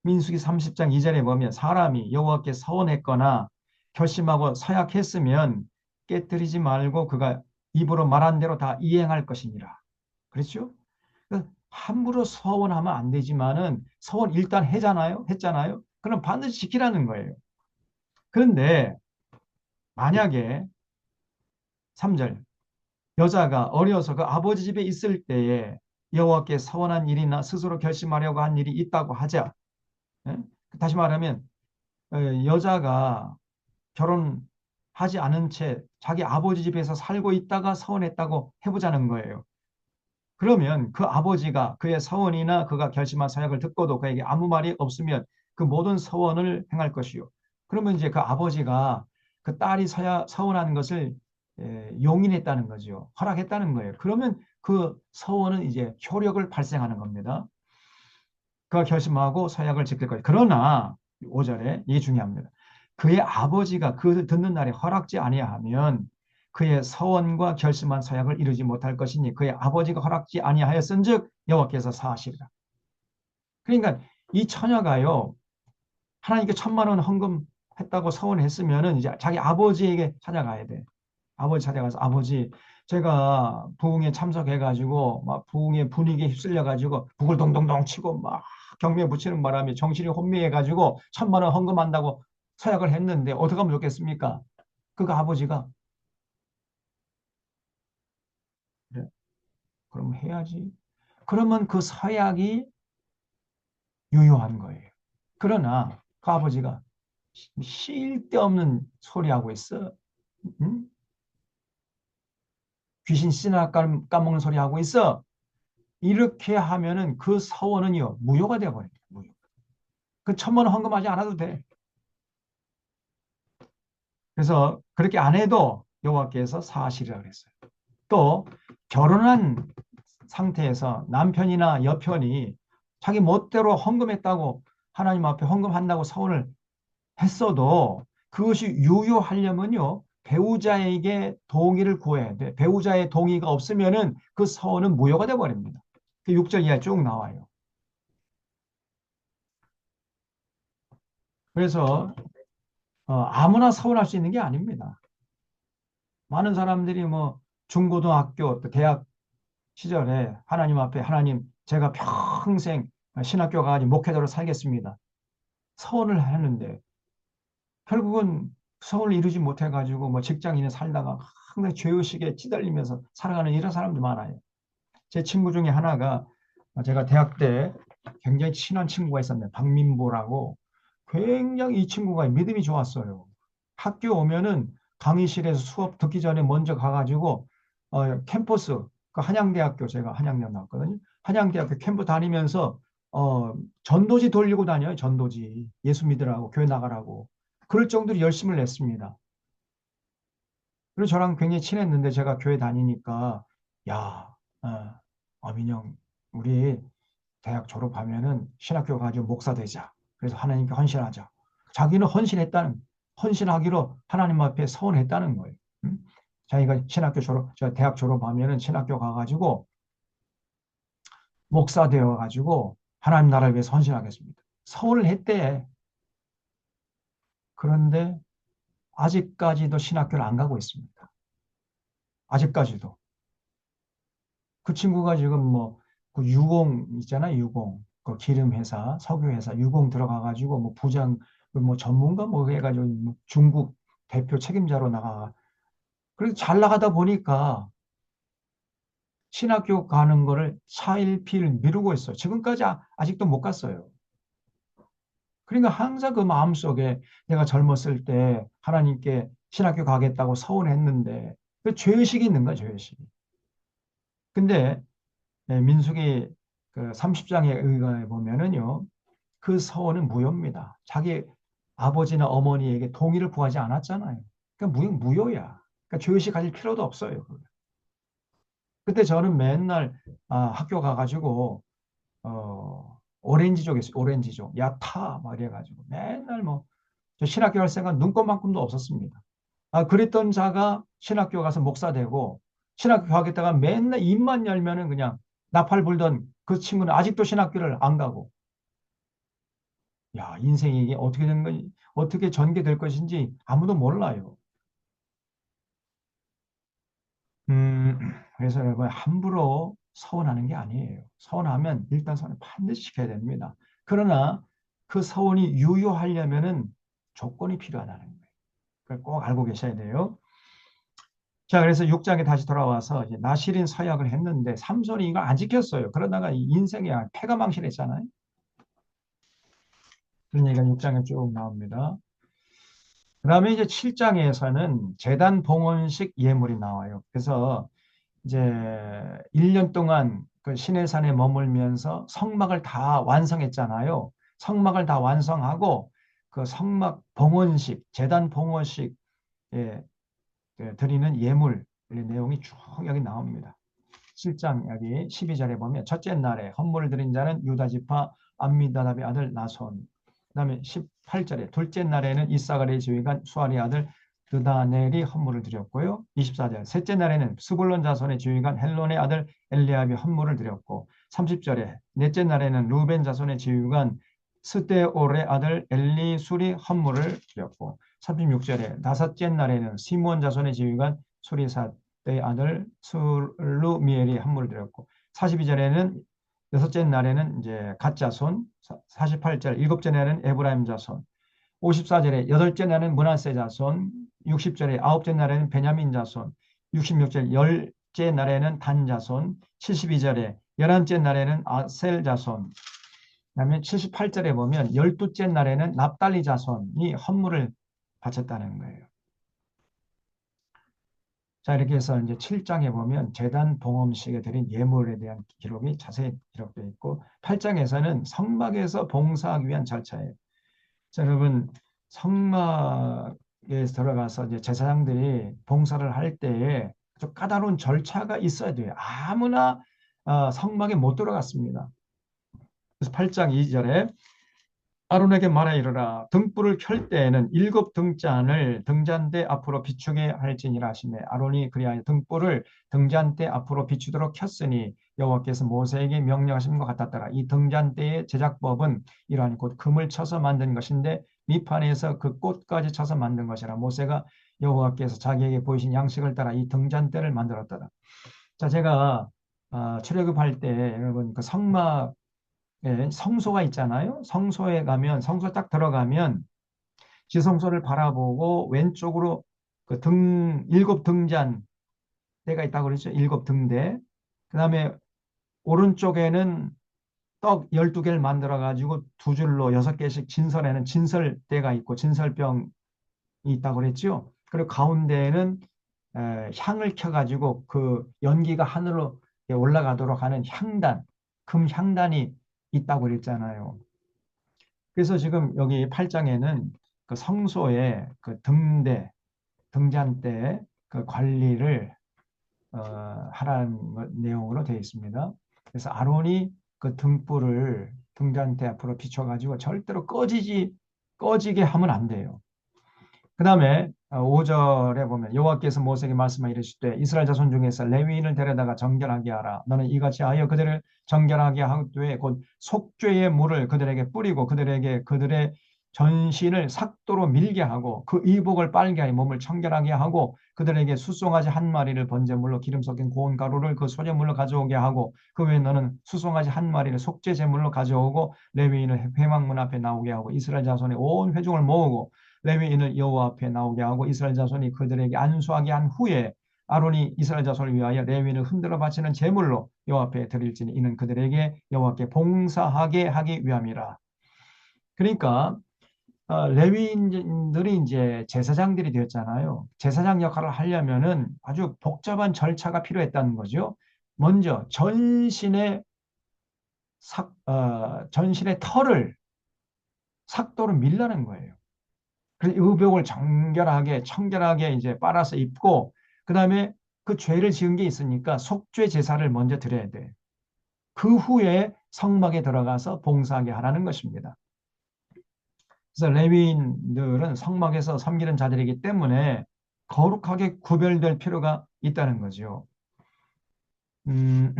민수기 30장 2절에 보면 사람이 여호와께 서원했거나 결심하고 서약했으면 깨뜨리지 말고 그가 입으로 말한 대로 다 이행할 것이니라. 그렇죠? 함부로 서원하면 안 되지만은 서원 일단 했잖아요. 그럼 반드시 지키라는 거예요. 그런데 만약에 3절 여자가 어려서 그 아버지 집에 있을 때에 여호와께 서원한 일이나 스스로 결심하려고 한 일이 있다고 하자. 예? 다시 말하면 여자가 결혼하지 않은 채 자기 아버지 집에서 살고 있다가 서원했다고 해보자는 거예요. 그러면 그 아버지가 그의 서원이나 그가 결심한 사역을 듣고도 그에게 아무 말이 없으면 그 모든 서원을 행할 것이요. 그러면 이제 그 아버지가 그 딸이 서원한 것을 용인했다는 거죠. 허락했다는 거예요. 그러면 그 서원은 이제 효력을 발생하는 겁니다. 그가 결심하고 서약을 지킬 거예요. 그러나 5절에 이게 중요합니다. 그의 아버지가 그 듣는 날에 허락지 아니하면 그의 서원과 결심한 서약을 이루지 못할 것이니 그의 아버지가 허락지 아니하였은즉 여호와께서 사하시리라. 그러니까 이 처녀가요 하나님께 1,000만 원 헌금했다고 서원했으면은 이제 자기 아버지에게 찾아가야 돼. 아버지 찾아가서 아버지 제가 부흥에 참석해가지고 막 부흥의 분위기에 휩쓸려가지고 북을 동동동 치고 막 경매 붙이는 바람에 정신이 혼미해가지고 1,000만 원 헌금한다고 서약을 했는데 어떻게 하면 좋겠습니까? 그 아버지가 그래, 그럼 해야지. 그러면 그 서약이 유효한 거예요. 그러나 그 아버지가 쉴 데 없는 소리하고 있어. 응? 귀신 씨나 까먹는 소리 하고 있어. 이렇게 하면은 그 서원은요 무효가 되어버립니다. 무효. 그 1,000만 원 헌금하지 않아도 돼. 그래서 그렇게 안 해도 여호와께서 사하시리라 그랬어요. 또 결혼한 상태에서 남편이나 여편이 자기 멋대로 헌금했다고 하나님 앞에 헌금한다고 서원을 했어도 그것이 유효하려면요 배우자에게 동의를 구해야 돼. 배우자의 동의가 없으면은 그 서원은 무효가 되어 버립니다. 6절 이하 쭉 나와요. 그래서 아무나 서원할 수 있는 게 아닙니다. 많은 사람들이 뭐 중고등학교 또 대학 시절에 하나님 앞에 하나님 제가 평생 신학교 가가지고 목회자로 살겠습니다. 서원을 하는데 결국은 서원을 이루지 못해가지고 뭐 직장인에 살다가 항상 죄의식에 찌들리면서 살아가는 이런 사람도 많아요. 제 친구 중에 하나가 제가 대학 때 굉장히 친한 친구가 있었는데 박민보라고 굉장히 이 친구가 믿음이 좋았어요. 학교 오면은 강의실에서 수업 듣기 전에 먼저 가가지고 캠퍼스 그 한양대학교 제가 한양대 나왔거든요. 한양대학교 캠프 다니면서 전도지 돌리고 다녀요. 전도지 예수 믿으라고 교회 나가라고 그럴 정도로 열심을 냈습니다. 그리고 저랑 굉장히 친했는데 제가 교회 다니니까 야, 민영 우리 대학 졸업하면은 신학교 가지고 목사 되자. 그래서 하나님께 헌신하자. 자기는 헌신하기로 하나님 앞에 서원했다는 거예요. 음? 자기가 저 대학 졸업하면은 신학교 가가지고 목사 되어가지고 하나님 나라를 위해서 헌신하겠습니다. 서원을 했대. 그런데 아직까지도 신학교를 안 가고 있습니다. 아직까지도. 그 친구가 지금 그 유공 있잖아요. 유공. 그 기름 회사, 석유 회사 유공 들어가 가지고 뭐 부장 뭐 전문가 뭐 해가지고 뭐 중국 대표 책임자로 나가. 그래서 잘 나가다 보니까 신학교 가는 거를 차일피일 미루고 있어요. 지금까지 아직도 못 갔어요. 그러니까 항상 그 마음속에 내가 젊었을 때 하나님께 신학교 가겠다고 서원했는데 그 죄의식이 있는 거야, 죄의식이. 근데 민수기 그 30장에 의거해 보면은요, 그 서원은 무효입니다. 자기 아버지나 어머니에게 동의를 구하지 않았잖아요. 그러니까 무효야. 그러니까 죄의식 가질 필요도 없어요. 그때 저는 맨날 학교 가가지고 오렌지족이 있어요. 오렌지족. 야타 막 이래가지고 맨날 뭐 저 신학교 갈 생각 눈꼽만큼도 없었습니다. 그랬던 자가 신학교 가서 목사 되고 신학교 가겠다가 맨날 입만 열면은 그냥 나팔 불던 그 친구는 아직도 신학교를 안 가고, 야, 인생이 이게 어떻게 된 건, 어떻게 전개될 것인지 아무도 몰라요. 그래서 여러분 함부로 서원하는 게 아니에요. 서원하면 일단 서원 반드시 지켜야 됩니다. 그러나 그 서원이 유효하려면은 조건이 필요하다는 거예요. 그걸 꼭 알고 계셔야 돼요. 자, 그래서 6장에 다시 돌아와서 이제 나실인 서약을 했는데 삼손이 이걸 안 지켰어요. 그러다가 인생이 패가 망신했잖아요. 그런 얘기가 6장에 쭉 나옵니다. 그 다음에 이제 7장에서는 재단 봉헌식 예물이 나와요. 그래서 이제 1년 동안 그 시내산에 머물면서 성막을 다 완성했잖아요. 성막을 다 완성하고 그 성막 봉헌식, 재단 봉헌식에 드리는 예물 내용이 쭉 여기 나옵니다. 7장 여기 12절에 보면 첫째 날에 헌물을 드린 자는 유다 지파 암미다답의 아들 나손. 그다음에 18절에 둘째 날에는 이사가리의 지휘관 수아리 아들 드다넬이 헌물을 드렸고요. 24절 셋째 날에는 스불론 자손의 지휘관 헬론의 아들 엘리압이 헌물을 드렸고 30절에 넷째 날에는 루벤 자손의 지휘관 스데올의 아들 엘리술이 헌물을 드렸고 36절에 다섯째 날에는 시므온 자손의 지휘관 수리사 의 아들 술루미엘이 헌물을 드렸고 42절에는 여섯째 날에는 이제 갓 자손 48절 일곱째 날에는 에브라임 자손 54절에 여덟째 날에는 므낫세 자손 60절에 아홉째 날에는 베냐민 자손 66절 열째 날에는 단 자손 72절에 열한째 날에는 아셀 자손 그다음에 78절에 보면 열두째 날에는 납달리 자손이 헌물을 바쳤다는 거예요. 자, 이렇게 해서 이제 7장에 보면 재단 봉헌식에 드린 예물에 대한 기록이 자세히 기록되어 있고 8장에서는 성막에서 봉사하기 위한 절차예요. 자, 여러분 성막에 들어가서 이제 제사장들이 봉사를 할 때에 아주 까다로운 절차가 있어야 돼요. 아무나 성막에 못 들어갔습니다. 그래서 8장 2절에 아론에게 말하 이르라 등불을 켤 때에는 7등잔을 등잔대 앞으로 비추게 할지니라 하시매 아론이 그리하여 등불을 등잔대 앞으로 비추도록 켰으니 여호와께서 모세에게 명령하신 것 같았더라. 이 등잔대의 제작법은 이러하니 곧 금을 쳐서 만든 것인데 밑판에서 그 꽃까지 쳐서 만든 것이라. 모세가 여호와께서 자기에게 보이신 양식을 따라 이 등잔대를 만들었더라. 자, 제가 출애굽할 때 여러분 그 성막 성소가 있잖아요. 성소에 가면 성소 딱 들어가면 지성소를 바라보고 왼쪽으로 그 일곱 등잔대가 있다고 그랬죠. 일곱 등대. 그다음에 오른쪽에는 떡 12개를 만들어 가지고 두 줄로 6개씩 진설에는 진설대가 있고 진설병이 있다고 그랬죠. 그리고 가운데에는 향을 켜 가지고 그 연기가 하늘로 올라가도록 하는 향단, 금 향단이 있다고 그랬잖아요. 그래서 지금 여기 8장에는 그 성소의 그 등잔대 그 관리를 하라는 내용으로 되어 있습니다. 그래서 아론이 그 등불을 등잔대 앞으로 비춰가지고 절대로 꺼지게 하면 안 돼요. 그 다음에 5절에 보면 여호와께서 모세에게 말씀하 이르시되 이스라엘 자손 중에서 레위인을 데려다가 정결하게 하라. 너는 이같이 하여 그들을 정결하게 하되 곧 속죄의 물을 그들에게 뿌리고 그들의 전신을 삭도로 밀게 하고 그 이복을 빨게 하여 몸을 청결하게 하고 그들에게 수송아지 한 마리를 번제물로 기름 섞인 고운 가루를 그 소제물로 가져오게 하고 그 외에 너는 수송아지 한 마리를 속죄 제물로 가져오고 레위인을 회막문 앞에 나오게 하고 이스라엘 자손의 온 회중을 모으고 레위인을 여호와 앞에 나오게 하고 이스라엘 자손이 그들에게 안수하게 한 후에 아론이 이스라엘 자손을 위하여 레위인을 흔들어 바치는 제물로 여호와 앞에 드릴지니 이는 그들에게 여호와께 봉사하게 하기 위함이라. 그러니까 레위인들이 이제 제사장들이 되었잖아요. 제사장 역할을 하려면은 아주 복잡한 절차가 필요했다는 거죠. 먼저 전신의 털을 삭도로 밀라는 거예요. 그래서 의복을 정결하게 청결하게 이제 빨아서 입고 그다음에 그 죄를 지은 게 있으니까 속죄 제사를 먼저 드려야 돼. 그 후에 성막에 들어가서 봉사하게 하라는 것입니다. 그래서 레위인들은 성막에서 섬기는 자들이기 때문에 거룩하게 구별될 필요가 있다는 거죠. 음,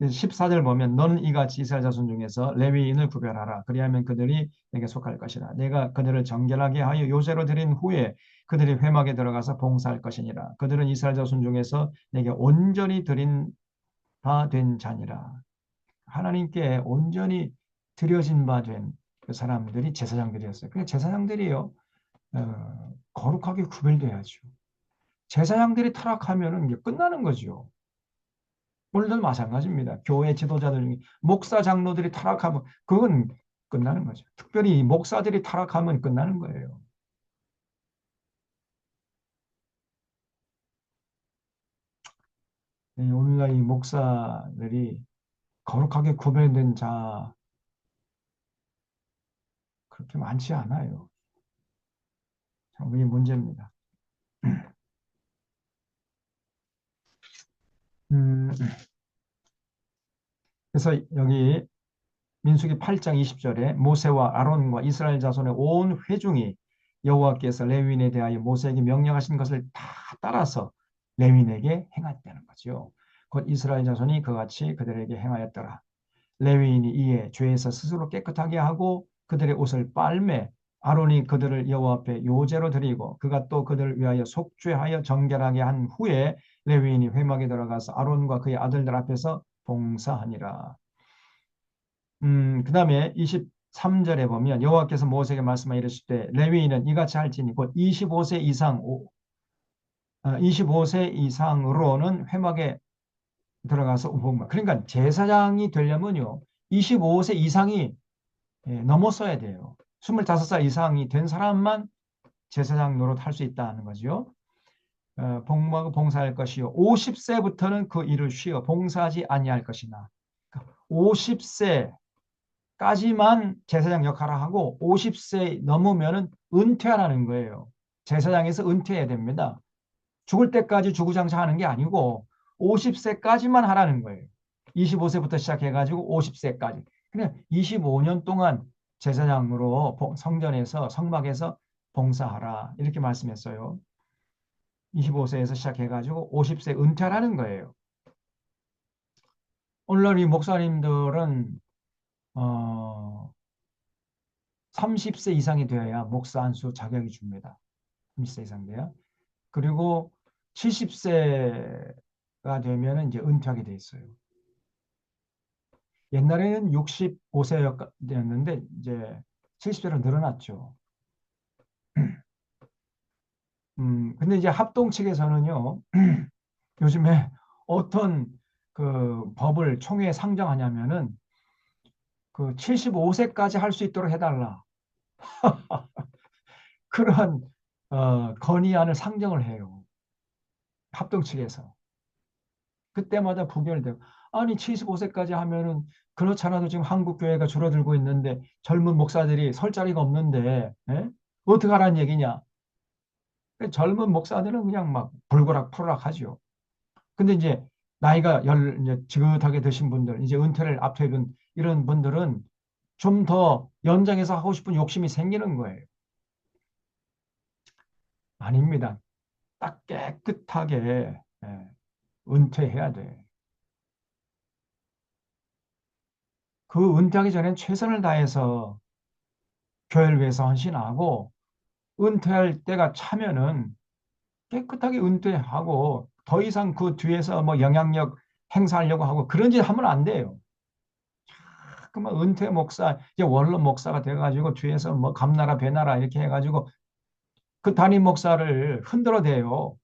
14절 보면 너는 이같이 이스라엘 자손 중에서 레위인을 구별하라. 그리하면 그들이 내게 속할 것이라. 내가 그들을 정결하게 하여 요새로 드린 후에 그들이 회막에 들어가서 봉사할 것이니라. 그들은 이스라엘 자손 중에서 내게 온전히 드린 바 된 자니라. 하나님께 온전히 드려진 바 된 그 사람들이 제사장들이었어요. 그 제사장들이요. 거룩하게 구별돼야죠. 제사장들이 타락하면 이제 끝나는 거죠. 오늘도 마찬가지입니다. 교회 지도자들 중에 목사 장로들이 타락하면 그건 끝나는 거죠. 특별히 목사들이 타락하면 끝나는 거예요. 오늘날 이 목사들이 거룩하게 구별된 자 그렇게 많지 않아요. 참 그게 문제입니다. 음, 그래서 여기 민수기 8장 20절에 모세와 아론과 이스라엘 자손의 온 회중이 여호와께서 레위인에 대하여 모세에게 명령하신 것을 다 따라서 레위인에게 행했다는 거죠. 곧 이스라엘 자손이 그같이 그들에게 행하였더라. 레위인이 이에 죄에서 스스로 깨끗하게 하고 그들의 옷을 빨매 아론이 그들을 여호와 앞에 요제로 드리고 그가 또 그들을 위하여 속죄하여 정결하게 한 후에 레위인이 회막에 들어가서 아론과 그의 아들들 앞에서 봉사하니라. 그다음에 23절에 보면 여호와께서 모세에게 말씀하여 이르실 때 레위인은 이같이 할지니 곧 25세 이상 25세 이상으로는 회막에 들어가서 봉사. 그러니까 제사장이 되려면요. 25세 이상이 넘었어야 돼요. 25살 이상이 된 사람만 제사장 노릇할 수 있다는 거죠. 복무하고 봉사할 것이요. 50세부터는 그 일을 쉬어 봉사하지 아니할 것이나. 50세 까지만 제사장 역할을 하고 50세 넘으면은 은퇴하라는 거예요. 제사장에서 은퇴해야 됩니다. 죽을 때까지 주구장창 게 아니고 50세까지만 하라는 거예요. 25세부터 시작해가지고 50세까지. 그냥 25년 동안 제사장으로 성전에서 성막에서 봉사하라 이렇게 말씀했어요. 25세에서 시작해가지고 50세 은퇴하라는 거예요. 오늘날 이 목사님들은 어, 30세 이상이 되어야 목사 안수 자격이 줍니다. 30세 이상 돼야. 그리고 70세가 되면 이제 은퇴하게 돼 있어요. 옛날에는 65세였는데 이제 70세로 늘어났죠. 근데 이제 합동 측에서는요, 요즘에 어떤 그 법을 총회에 상정하냐면은 그 75세까지 할 수 있도록 해달라. 그런 건의안을 상정을 해요. 합동 측에서. 그때마다 부결되고 아니 75세까지 하면은 그렇잖아도 지금 한국 교회가 줄어들고 있는데 젊은 목사들이 설 자리가 없는데 어떻게 하라는 얘기냐? 젊은 목사들은 그냥 막 불고락 푸르락 하죠. 근데 이제 나이가 이제 지긋하게 드신 분들, 이제 은퇴를 앞두에 둔 이런 분들은 좀 더 연장해서 하고 싶은 욕심이 생기는 거예요. 아닙니다. 딱 깨끗하게 은퇴해야 돼. 그 은퇴하기 전엔 최선을 다해서 교회를 위해서 헌신하고 은퇴할 때가 차면은 깨끗하게 은퇴하고 더 이상 그 뒤에서 뭐 영향력 행사하려고 하고 그런 짓 하면 안 돼요. 그러면 은퇴 목사, 이제 원로 목사가 돼가지고 뒤에서 뭐 감나라 배나라 이렇게 해가지고 그 담임 목사를 흔들어대요.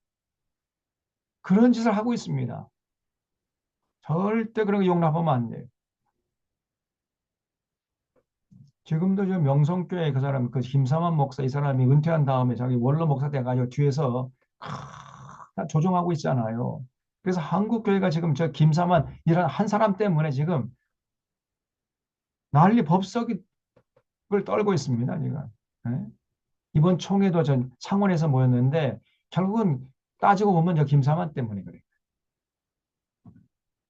그런 짓을 하고 있습니다. 절대 그런 거 용납하면 안 돼요. 지금도 저 명성교회 그 사람, 그 김삼환 목사 이 사람이 은퇴한 다음에 자기 원로 목사 돼가지고 뒤에서 다 조종하고 있잖아요. 그래서 한국 교회가 지금 저 김삼환 이런 한 사람 때문에 지금 난리 법석을 떨고 있습니다, 지금. 예? 이번 총회도 전 창원에서 모였는데 결국은 따지고 보면 저 김삼환 때문에 그래요.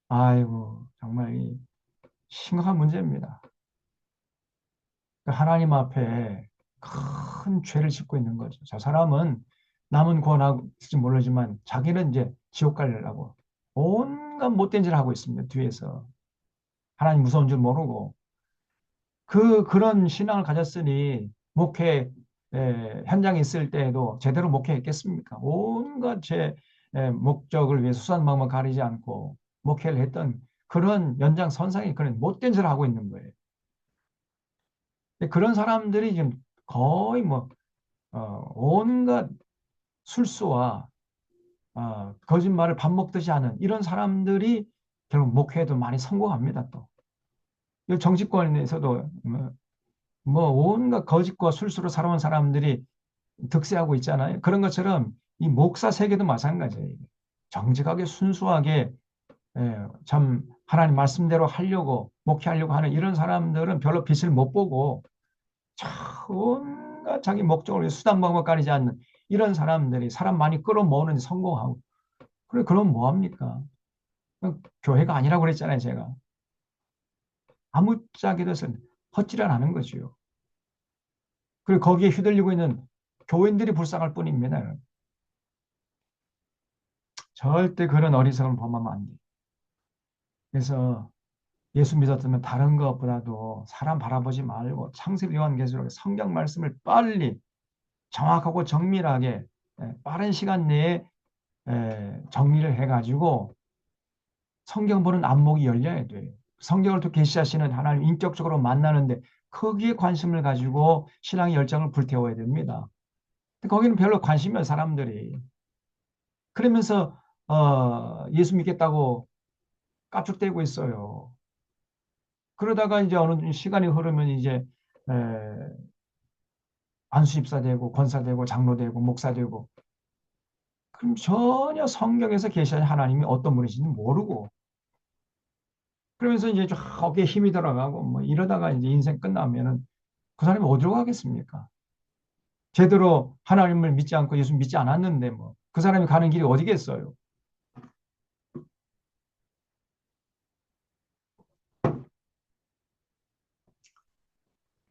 아이고, 정말 이 심각한 문제입니다. 하나님 앞에 큰 죄를 짓고 있는 거죠. 저 사람은 남은 구원할지 모르지만 자기는 이제 지옥 가려고 온갖 못된 짓을 하고 있습니다. 뒤에서. 하나님 무서운 줄 모르고. 그런 신앙을 가졌으니 목회 현장에 있을 때에도 제대로 목회했겠습니까? 온갖 제 목적을 위해 수산망만 가리지 않고 목회를 했던 그런 연장선상에 그런 못된 짓을 하고 있는 거예요. 그런 사람들이 지금 거의 뭐 온갖 술수와 거짓말을 밥 먹듯이 하는 이런 사람들이 결국 목회에도 많이 성공합니다. 또 정치권에서도 뭐 온갖 거짓과 술수로 살아온 사람들이 득세하고 있잖아요. 그런 것처럼 이 목사 세계도 마찬가지예요. 정직하게 순수하게 참 하나님 말씀대로 하려고 목회하려고 하는 이런 사람들은 별로 빛을 못 보고 참 온갖 자기 목적을 위해 수단방법 가리지 않는 이런 사람들이 사람 많이 끌어모으는 데 성공하고 그래 그럼 뭐 합니까? 교회가 아니라고 그랬잖아요, 제가. 아무짝에도 헛질 안 하는 거죠. 그리고 거기에 휘둘리고 있는 교인들이 불쌍할 뿐입니다. 절대 그런 어리석음을 범하면 안 돼요. 그래서 예수 믿었으면 다른 것보다도 사람 바라보지 말고 창세기 요한계시록 성경 말씀을 빨리 정확하고 정밀하게 빠른 시간 내에 정리를 해가지고 성경 보는 안목이 열려야 돼요. 성경을 또 계시하시는 하나님 인격적으로 만나는데 거기에 관심을 가지고 신앙의 열정을 불태워야 됩니다. 거기는 별로 관심이 없는 사람들이. 그러면서 예수 믿겠다고 깝죽대고 있어요. 그러다가 이제 어느 시간이 흐르면 이제 에, 안수집사 되고 권사 되고 장로 되고 목사 되고 그럼 전혀 성경에서 계시하신 하나님이 어떤 분이신지 모르고 그러면서 이제 거기에 힘이 들어가고 뭐 이러다가 이제 인생 끝나면은 그 사람이 어디로 가겠습니까? 제대로 하나님을 믿지 않고 예수 믿지 않았는데 뭐 그 사람이 가는 길이 어디겠어요?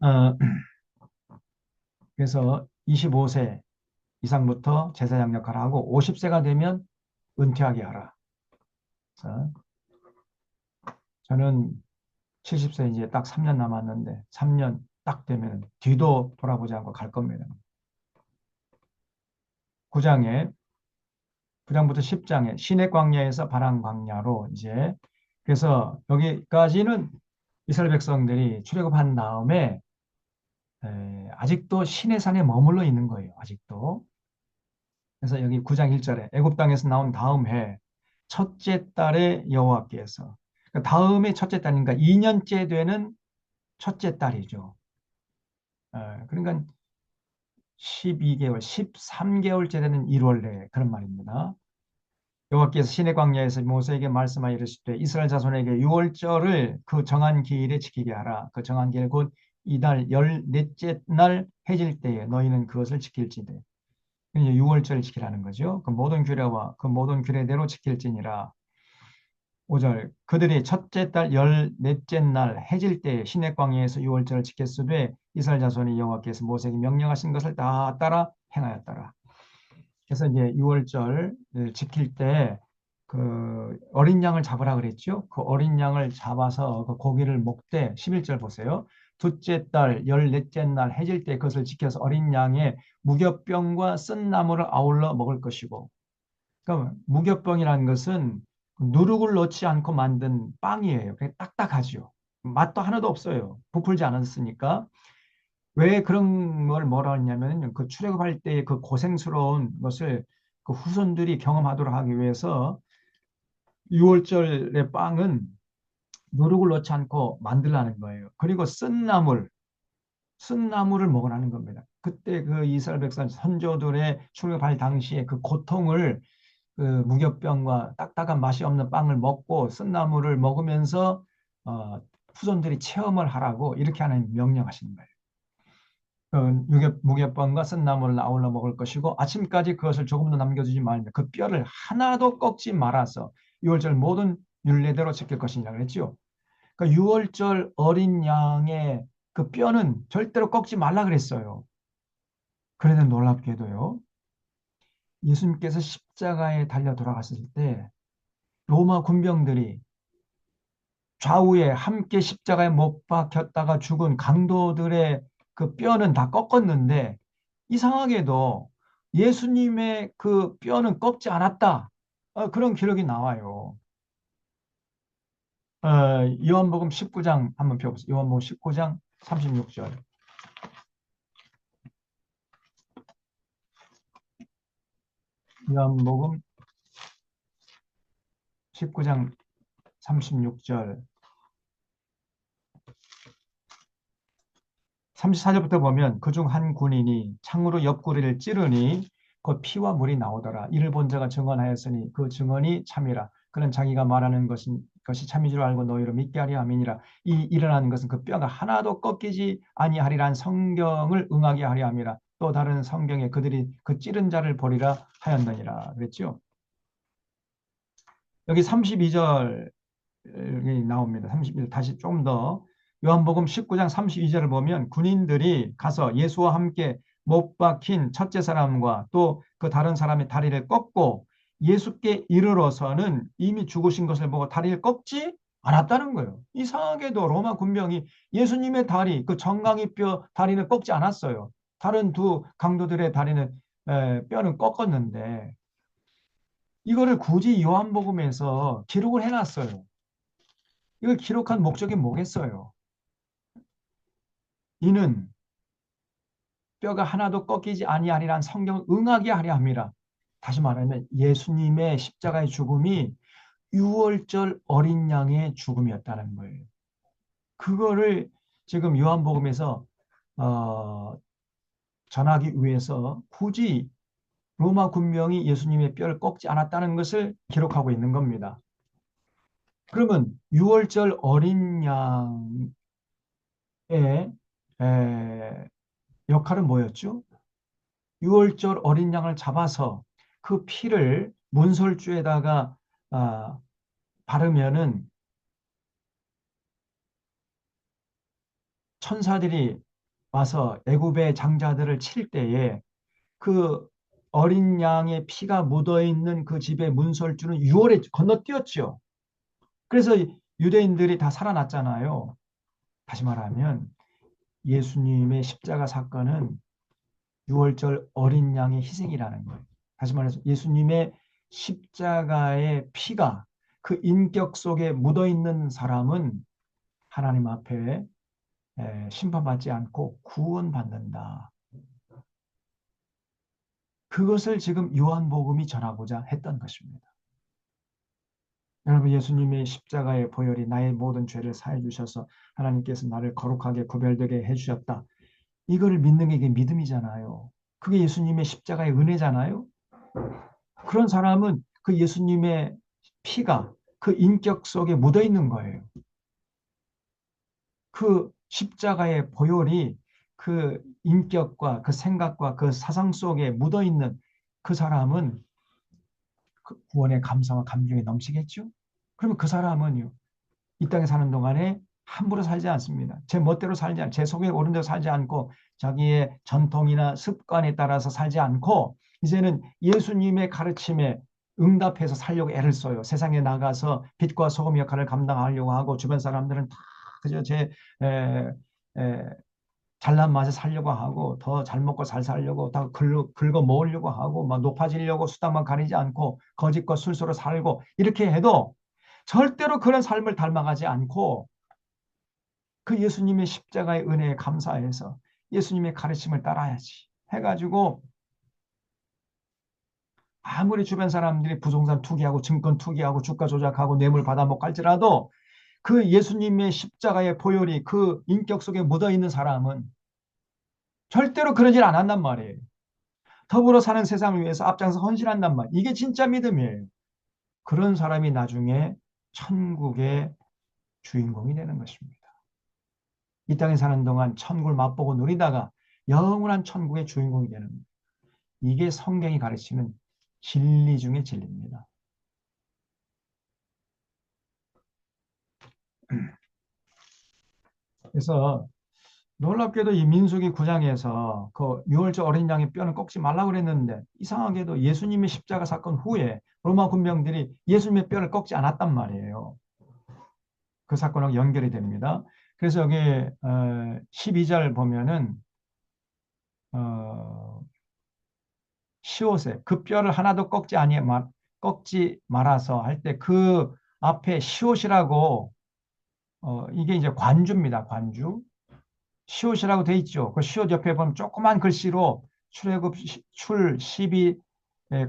어, 그래서 25세 이상부터 제사장 역할을 하고 50세가 되면 은퇴하게 하라. 그래서 저는 70세 이제 딱 3년 남았는데 3년 딱 되면 뒤도 돌아보지 않고 갈 겁니다. 9장에 9장부터 10장에 시내 광야에서 바람 광야로 이제 그래서 여기까지는 이스라엘 백성들이 출애굽한 다음에 아직도 시내산에 머물러 있는 거예요. 아직도. 그래서 여기 9장 1절에 애굽 땅에서 나온 다음 해 첫째 달에 여호와께서 그러니까 다음에 첫째 달이니까 2년째 되는 첫째 달이죠. 그러니까 12개월, 13개월째 되는 1월에 그런 말입니다. 여호와께서 시내 광야에서 모세에게 말씀하여 이르시되 이스라엘 자손에게 유월절을 그 정한 기일에 지키게 하라. 그 정한 기일 곧 이달 14째 날 해질 때에 너희는 그것을 지킬지되. 이제 6월절을 지키라는 거죠. 그 모든 규례와 그 모든 규례대로 지킬지니라. 5절 그들이 첫째 달 14째 날 해질 때에 시내 광야에서 6월절을 지켰으되 이스라엘 자손이 여호와께서 모세에게 명령하신 것을 다 따라 행하였더라. 그래서 이제 6월절 지킬 때 그 어린 양을 잡으라 그랬죠. 그 어린 양을 잡아서 그 고기를 먹되 11절 보세요. 둘째 달 14째 날 해질 때 그것을 지켜서 어린 양의 무교병과 쓴 나물을 아울러 먹을 것이고 그러니까 무교병이라는 것은 누룩을 넣지 않고 만든 빵이에요. 그게 딱딱하죠. 맛도 하나도 없어요. 부풀지 않았으니까. 왜 그런 걸 뭐라 했냐면 그 출애굽할 때 그 고생스러운 것을 그 후손들이 경험하도록 하기 위해서 6월절의 빵은 누룩을 넣지 않고 만들라는 거예요. 그리고 쓴 나물, 쓴 나물을 먹으라는 겁니다. 그때 그 이스라엘 백성 선조들의 출애굽할 당시에 그 고통을 그 무교병과 딱딱한 맛이 없는 빵을 먹고 쓴 나물을 먹으면서 후손들이 체험을 하라고 이렇게 하는 명령하시는 거예요. 그 무교병과 쓴 나물을 아울러 먹을 것이고 아침까지 그것을 조금도 남겨두지 말며 그 뼈를 하나도 꺾지 말아서 유월절 모든 율례대로 지킬 것이니라 그랬죠. 그 유월절 어린 양의 그 뼈는 절대로 꺾지 말라 그랬어요. 그런데 놀랍게도요. 예수님께서 십자가에 달려 돌아갔을 때 로마 군병들이 좌우에 함께 십자가에 못 박혔다가 죽은 강도들의 그 뼈는 다 꺾었는데 이상하게도 예수님의 그 뼈는 꺾지 않았다. 그런 기록이 나와요. 요한복음 19장 한번 펴보세요. 요한복음 19장 36절. 요한복음 19장 36절. 34절부터 보면 그중 한 군인이 창으로 옆구리를 찌르니 그 피와 물이 나오더라. 이를 본 자가 증언하였으니 그 증언이 참이라. 그는 자기가 말하는 것이 참인 줄 알고 너희로 믿게 하려 함이니라. 이 일어나는 것은 그 뼈가 하나도 꺾이지 아니하리란 성경을 응하게 하려 함이라. 또 다른 성경에 그들이 그 찌른 자를 보리라 하였느니라. 그랬죠. 여기 32절 나옵니다. 32절 다시 좀 더 요한복음 19장 32절을 보면 군인들이 가서 예수와 함께 못 박힌 첫째 사람과 또 그 다른 사람의 다리를 꺾고 예수께 이르러서는 이미 죽으신 것을 보고 다리를 꺾지 않았다는 거예요. 이상하게도 로마 군병이 예수님의 다리, 그 정강이 뼈 다리는 꺾지 않았어요. 다른 두 강도들의 다리는 뼈는 꺾었는데 이거를 굳이 요한복음에서 기록을 해놨어요. 이걸 기록한 목적이 뭐겠어요? 이는 뼈가 하나도 꺾이지 아니하리란 성경을 응하게 하려 함이라. 다시 말하면 예수님의 십자가의 죽음이 유월절 어린 양의 죽음이었다는 거예요. 그거를 지금 요한복음에서 전하기 위해서 굳이 로마 군병이 예수님의 뼈를 꺾지 않았다는 것을 기록하고 있는 겁니다. 그러면 유월절 어린 양의 역할은 뭐였죠? 유월절 어린 양을 잡아서 그 피를 문설주에다가 바르면은 천사들이 와서 애굽의 장자들을 칠 때에 그 어린 양의 피가 묻어 있는 그 집의 문설주는 6월에 건너뛰었죠. 그래서 유대인들이 다 살아났잖아요. 다시 말하면 예수님의 십자가 사건은 유월절 어린 양의 희생이라는 거예요. 다시 말해서 예수님의 십자가의 피가 그 인격 속에 묻어 있는 사람은 하나님 앞에 심판받지 않고 구원받는다. 그것을 지금 요한복음이 전하고자 했던 것입니다. 여러분, 예수님의 십자가의 보혈이 나의 모든 죄를 사해 주셔서 하나님께서 나를 거룩하게 구별되게 해주셨다. 이거를 믿는 게 이게 믿음이잖아요. 그게 예수님의 십자가의 은혜잖아요. 그런 사람은 그 예수님의 피가 그 인격 속에 묻어 있는 거예요. 그 십자가의 보혈이 그 인격과 그 생각과 그 사상 속에 묻어 있는 그 사람은 그 구원의 감사와 감격이 넘치겠죠? 그러면 그 사람은요, 이 땅에 사는 동안에 함부로 살지 않습니다. 제 멋대로 살지 않고, 제 속에 오른 대로 살지 않고, 자기의 전통이나 습관에 따라서 살지 않고, 이제는 예수님의 가르침에 응답해서 살려고 애를 써요. 세상에 나가서 빛과 소금 역할을 감당하려고 하고, 주변 사람들은 다 그저 에, 에, 잘난 맛에 살려고 하고, 더 잘 먹고 잘 살려고, 다 긁어 모으려고 하고, 막 높아지려고 수단만 가리지 않고, 거짓과 술수로 살고, 이렇게 해도 절대로 그런 삶을 닮아가지 않고, 그 예수님의 십자가의 은혜에 감사해서 예수님의 가르침을 따라야지 해가지고 아무리 주변 사람들이 부동산 투기하고 증권 투기하고 주가 조작하고 뇌물 받아먹고 할지라도 그 예수님의 십자가의 보혈이 그 인격 속에 묻어있는 사람은 절대로 그러질 않았단 말이에요. 더불어 사는 세상을 위해서 앞장서 헌신한단 말. 이게 진짜 믿음이에요. 그런 사람이 나중에 천국의 주인공이 되는 것입니다. 이 땅에 사는 동안 천국을 맛보고 누리다가 영원한 천국의 주인공이 되는 거예요. 이게 성경이 가르치는 진리 중의 진리입니다. 그래서 놀랍게도 이 민수기 9장에서 그 유월절 어린 양의 뼈는 꺾지 말라고 그랬는데 이상하게도 예수님의 십자가 사건 후에 로마 군병들이 예수님의 뼈를 꺾지 않았단 말이에요. 그 사건하고 연결이 됩니다. 그래서 여기 12절 보면은 시옷에 그 뼈를 하나도 꺾지 말아서 할 때 그 앞에 시옷이라고 이게 이제 관주입니다. 관주. 시옷이라고 돼 있죠. 그 시옷 옆에 보면 조그만 글씨로 출애굽 출 12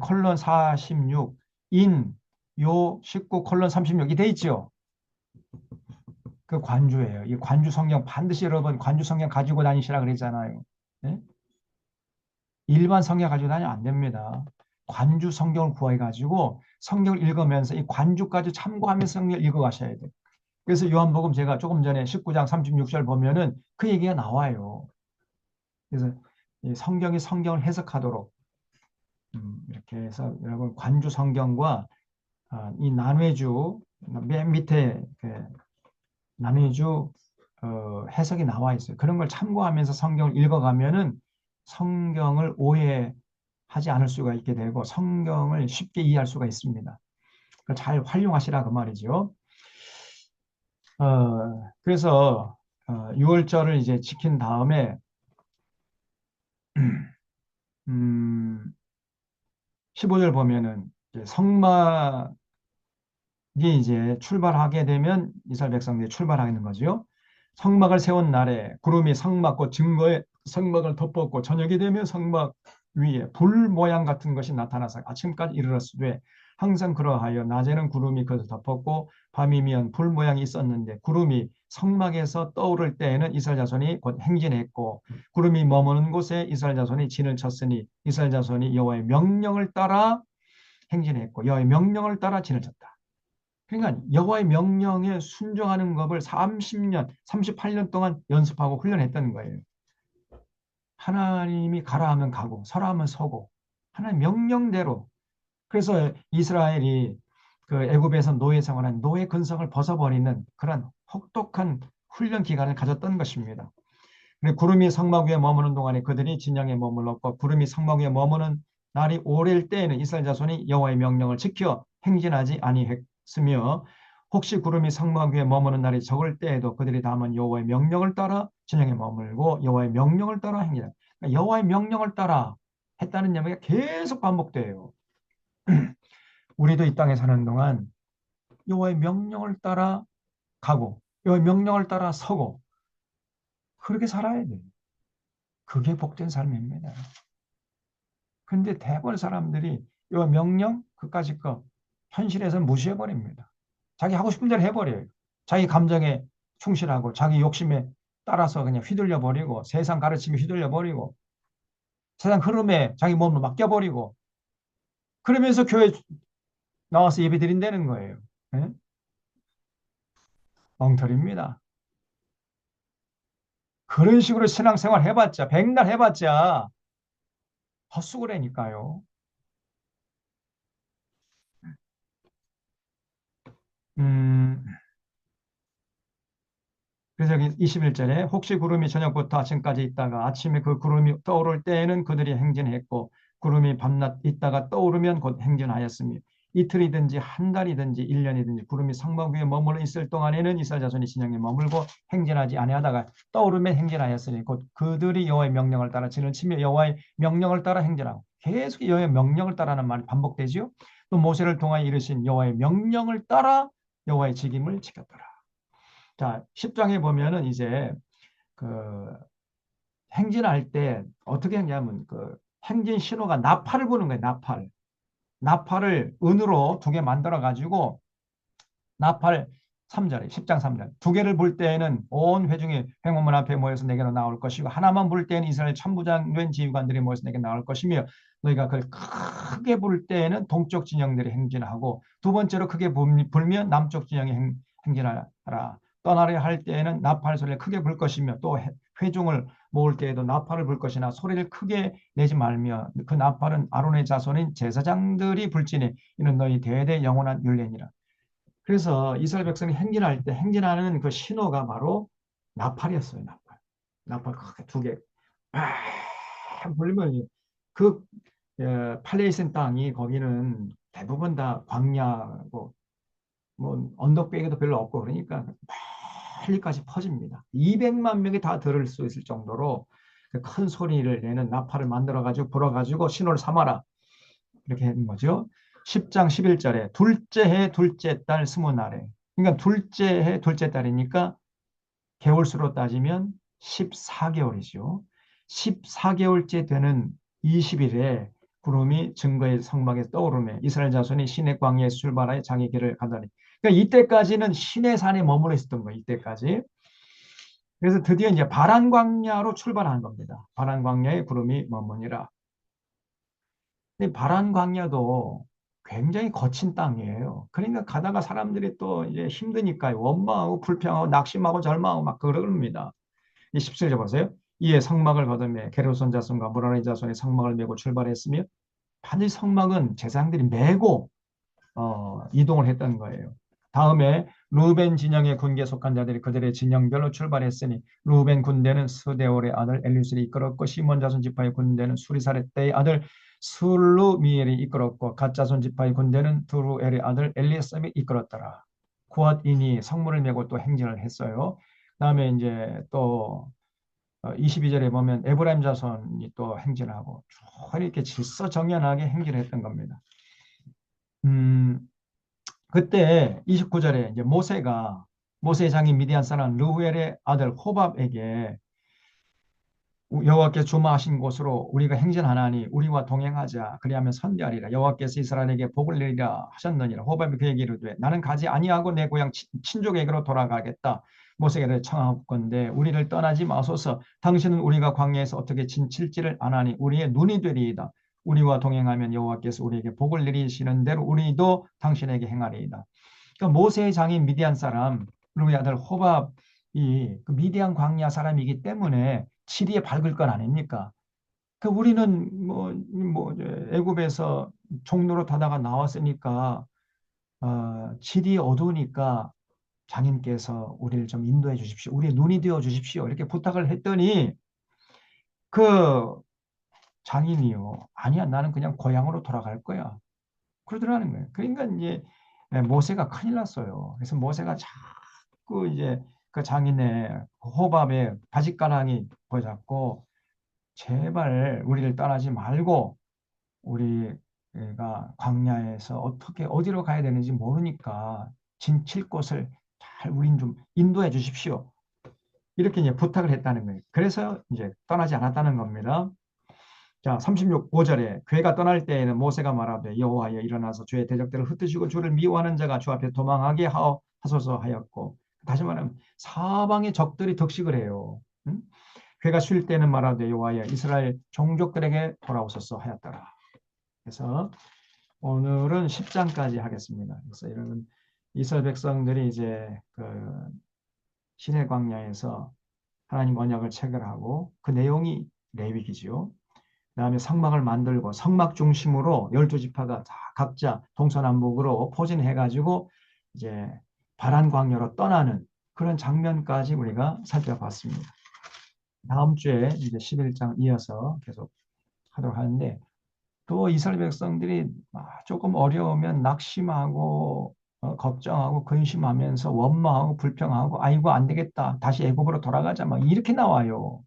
콜론 46 인 요 19 콜론 36 이 돼 있죠. 그 관주예요. 이 관주 성경 반드시 여러분 관주 성경 가지고 다니시라 그랬잖아요. 네? 일반 성경 가지고 다니면 안 됩니다. 관주 성경을 구해 가지고 성경을 읽으면서 이 관주까지 참고하면서 성경을 읽어 가셔야 돼요. 그래서 요한복음 제가 조금 전에 19장 36절 보면은 그 얘기가 나와요. 그래서 이 성경이 성경을 해석하도록 이렇게 해서 여러분 관주 성경과 이 난회주 맨 밑에 그 난회주 해석이 나와 있어요. 그런 걸 참고하면서 성경을 읽어가면은 성경을 오해하지 않을 수가 있게 되고 성경을 쉽게 이해할 수가 있습니다. 잘 활용하시라 그 말이죠. 그래서 6월절을 이제 지킨 다음에 음, 15절 보면은 성막이 이제 출발하게 되면 이스라엘 백성들이 출발하는 거죠. 성막을 세운 날에 구름이 성막과 증거에 성막을 덮었고 저녁이 되면 성막 위에 불 모양 같은 것이 나타나서 아침까지 이르렀으되 항상 그러하여 낮에는 구름이 그것을 덮었고 밤이면 불 모양이 있었는데 구름이 성막에서 떠오를 때에는 이스라엘 자손이 곧 행진했고 구름이 머무는 곳에 이스라엘 자손이 진을 쳤으니 이스라엘 자손이 여호와의 명령을 따라 행진했고 여호와의 명령을 따라 진을 쳤다. 그러니까 여호와의 명령에 순종하는 법을 30년, 38년 동안 연습하고 훈련했다는 거예요. 하나님이 가라 하면 가고 서라 하면 서고 하나님 명령대로. 그래서 이스라엘이 그 애굽에서 노예 생활한 노예 근성을 벗어버리는 그런 혹독한 훈련 기간을 가졌던 것입니다. 구름이 성막 위에 머무는 동안에 그들이 진영에 머물렀고 구름이 성막 위에 머무는 날이 오래일 때에는 이스라엘 자손이 여호와의 명령을 지켜 행진하지 아니했으며 혹시 구름이 성막 위에 머무는 날이 적을 때에도 그들이 다만 여호와의 명령을 따라 진영에 머물고 여호와의 명령을 따라 행진하라. 그러니까 여호와의 명령을 따라 했다는 이야기가 계속 반복돼요. 우리도 이 땅에 사는 동안 여호와의 명령을 따라 가고 여호와의 명령을 따라 서고 그렇게 살아야 돼요. 그게 복된 삶입니다. 근데 대부분 사람들이 이 명령 그까짓 거 현실에서는 무시해버립니다. 자기 하고 싶은 대로 해버려요. 자기 감정에 충실하고 자기 욕심에 따라서 그냥 휘둘려버리고 세상 가르침에 휘둘려버리고 세상 흐름에 자기 몸을 맡겨버리고 그러면서 교회 나와서 예배 드린다는 거예요. 네? 엉터리입니다. 그런 식으로 신앙생활 해봤자 백날 해봤자 헛수고라니까요. 음, 그래서 여기 21절에 혹시 구름이 저녁부터 아침까지 있다가 아침에 그 구름이 떠오를 때에는 그들이 행진했고 구름이 밤낮 있다가 떠오르면 곧 행진하였으며 이틀이든지 한 달이든지 1년이든지 구름이 성막 위에 머물러 있을 동안에는 이스라엘 자손이 진영에 머물고 행진하지 아니하다가 떠오르면 행진하였으니 곧 그들이 여호와의 명령을 따라 진을 치며 여호와의 명령을 따라 행진하고 계속 여호와의 명령을 따라는 말이 반복되지요. 또 모세를 통하여 이르신 여호와의 명령을 따라 여호와의 직임을 지켰더라. 자, 10장에 보면은 이제 그 행진할 때 어떻게 했냐면 그 행진 신호가 나팔을 부는 거예요. 나팔을 은으로 두 개 만들어 가지고 나팔 3절에 10장 3절. 두 개를 볼 때에는 온 회중이 회문문 앞에 모여서 내게로 나올 것이고 하나만 볼 때에는 이스라엘 천부장된 지휘관들이 모여서 내게 나올 것이며 너희가 그걸 크게 볼 때에는 동쪽 진영들이 행진하고 두 번째로 크게 불면 남쪽 진영이 행진하라. 떠나려 할 때에는 나팔 소리를 크게 불 것이며 또 회중을 모을 때에도 나팔을 불 것이나 소리를 크게 내지 말며 그 나팔은 아론의 자손인 제사장들이 불지니 이는 너희 대대 영원한 율례니라. 그래서 이스라엘 백성이 행진할 때 행진하는 그 신호가 바로 나팔이었어요. 나팔. 나팔 크게 두 개. 불면 그 팔레스타인 땅이 거기는 대부분 다 광야고 뭐 언덕배기도 별로 없고 그러니까 멀리까지 퍼집니다. 200만 명이 다 들을 수 있을 정도로 큰 소리를 내는 나팔을 만들어가지고 불어가지고 신호를 삼아라. 이렇게 하는 거죠. 10장 11절에 둘째 해 둘째 달 스무 날에 그러니까 둘째 해 둘째 달이니까 개월수로 따지면 14개월이죠. 14개월째 되는 20일에 구름이 증거의 성막에 떠오르며 이스라엘 자손이 시내 광야에 출발하여 자기 길을 가더니 그러니까 이때까지는 시내 산에 머물러 있었던 거예요. 이때까지. 그래서 드디어 이제 바란 광야로 출발한 겁니다. 바란 광야에 구름이 머무니라. 바란 광야도 굉장히 거친 땅이에요. 그러니까 가다가 사람들이 또 이제 힘드니까 원망하고 불평하고 낙심하고 절망하고 막 그럽니다. 이 17절 보세요. 이에 성막을 거두며 게르손 자손과 무라리 자손이 성막을 메고 출발했으며 반드시 성막은 제사장들이 메고 이동을 했던 거예요. 다음에 루벤 진영의 군계에 속한 자들이 그들의 진영별로 출발했으니 루벤 군대는 스데올의 아들 엘리술이 이끌었고 시몬 자손 지파의 군대는 수리사렛의 아들 술루미엘이 이끌었고 갓 자손 지파의 군대는 두루엘의 아들 엘리에삼이 이끌었더라. 구앗인이 성문을 메고 또 행진을 했어요. 다음에 이제 또 22절에 보면 에브라임 자손이 또 행진하고 쭉 이렇게 질서정연하게 행진했던 겁니다. 그때 29절에 이제 모세의 장인 미디안 사람 르후엘의 아들 호밥에게 여호와께서 주마하신 곳으로 우리가 행진하나니 우리와 동행하자 그리하면 선대하리라. 여호와께서 이스라엘에게 복을 내리라 하셨느니라. 호밥이 그에게 이르되 나는 가지 아니하고 내 고향 친족에게로 돌아가겠다. 모세에게 청하건대 우리를 떠나지 마소서. 당신은 우리가 광야에서 어떻게 진칠지를 아나니 우리의 눈이 되리이다. 우리와 동행하면 여호와께서 우리에게 복을 내리시는 대로 우리도 당신에게 행하리이다. 그러니까 모세의 장인 미디안 사람 그리고 아들 호밥이 그 미디안 광야 사람이기 때문에 지리에 밝을 건 아닙니까? 그 우리는 애굽에서 종로로 타다가 나왔으니까 지리 어두우니까 장인께서 우리를 좀 인도해 주십시오. 우리의 눈이 되어 주십시오. 이렇게 부탁을 했더니 그 장인이요. 아니야, 나는 그냥 고향으로 돌아갈 거야. 그러더라는 거예요. 그러니까 이제 모세가 큰일 났어요. 그래서 모세가 자꾸 이제 그 장인의 호밥의 바짓가랑이 붙잡고 제발 우리를 떠나지 말고 우리가 광야에서 어떻게 어디로 가야 되는지 모르니까 진칠 곳을 잘 우린 좀 인도해 주십시오. 이렇게 이제 부탁을 했다는 거예요. 그래서 이제 떠나지 않았다는 겁니다. 자, 36절에 그가 떠날 때에는 모세가 말하되 여호와여 일어나서 주의 대적들을 흩으시고 주를 미워하는 자가 주 앞에 도망하게 하소서 하였고 다시 말하면 사방의 적들이 득식을 해요. 응? 그가 쉴 때는 말하되 여호와여 이스라엘 종족들에게 돌아오소서 하였더라. 그래서 오늘은 10장까지 하겠습니다. 그래서 이런 이스라엘 백성들이 이제 그 시내 광야에서 하나님 언약을 체결하고 그 내용이 레위기지요. 그다음에 성막을 만들고 성막 중심으로 12지파가 다 각자 동서남북으로 포진해가지고 이제 바란 광야로 떠나는 그런 장면까지 우리가 살펴봤습니다. 다음 주에 이제 11장 이어서 계속 하도록 하는데 또 이스라엘 백성들이 조금 어려우면 낙심하고 걱정하고 근심하면서 원망하고 불평하고 아이고 안 되겠다 다시 애굽으로 돌아가자 막 이렇게 나와요.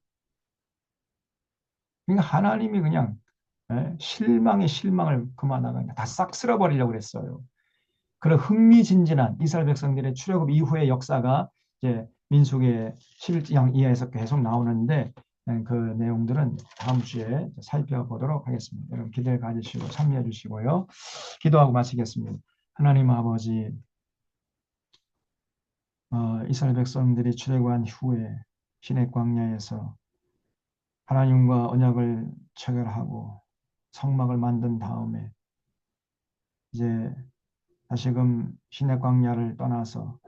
그러니까 하나님이 그냥 실망의 실망을 그만하고 다 싹 쓸어버리려고 그랬어요. 그런 흥미진진한 이스라엘 백성들의 출애굽 이후의 역사가 이제 민수기의 11장 이하에서 계속 나오는데 그 내용들은 다음 주에 살펴보도록 하겠습니다. 여러분 기대를 가지시고 참여해 주시고요. 기도하고 마치겠습니다. 하나님 아버지 이스라엘 백성들이 출애굽한 후에 시내 광야에서 하나님과 언약을 체결하고 성막을 만든 다음에 이제 다시금 시내 광야를 떠나서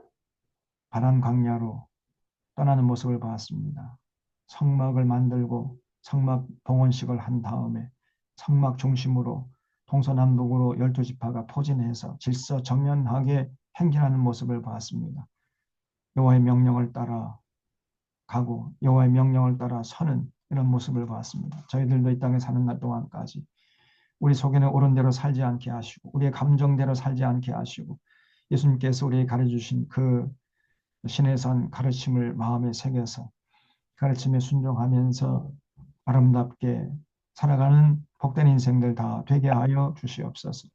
바란 광야로 떠나는 모습을 봤습니다. 성막을 만들고 성막 봉헌식을 한 다음에 성막 중심으로 동서남북으로 12지파가 포진해서 질서정연하게 행진하는 모습을 봤습니다. 여호와의 명령을 따라 가고 여호와의 명령을 따라 서는 이런 모습을 봤습니다. 저희들도 이 땅에 사는 날 동안까지 우리 속에는 옳은 대로 살지 않게 하시고 우리의 감정대로 살지 않게 하시고 예수님께서 우리에게 가르쳐주신 그 신의 가르침을 마음에 새겨서 가르침에 순종하면서 아름답게 살아가는 복된 인생들 다 되게 하여 주시옵소서.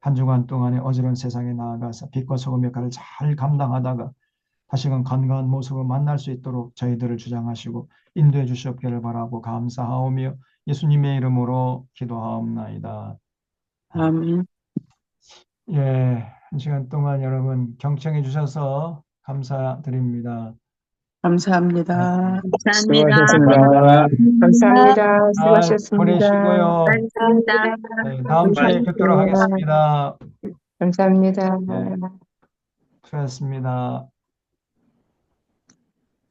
한 주간 동안에 어지러운 세상에 나아가서 빛과 소금 역할을 잘 감당하다가 다시금 건강한 모습을 만날 수 있도록 저희들을 주장하시고 인도해 주시옵기를 바라고 감사하오며 예수님의 이름으로 기도하옵나이다. 아멘. 예, 한 시간 동안 여러분 경청해 주셔서 감사드립니다. 감사합니다. 감사합니다. 수고하셨습니다. 감사합니다. 보내시고요. 감사합니다. 네, 다음 주에 뵙도록 하겠습니다. 감사합니다. 네, 수고하셨습니다.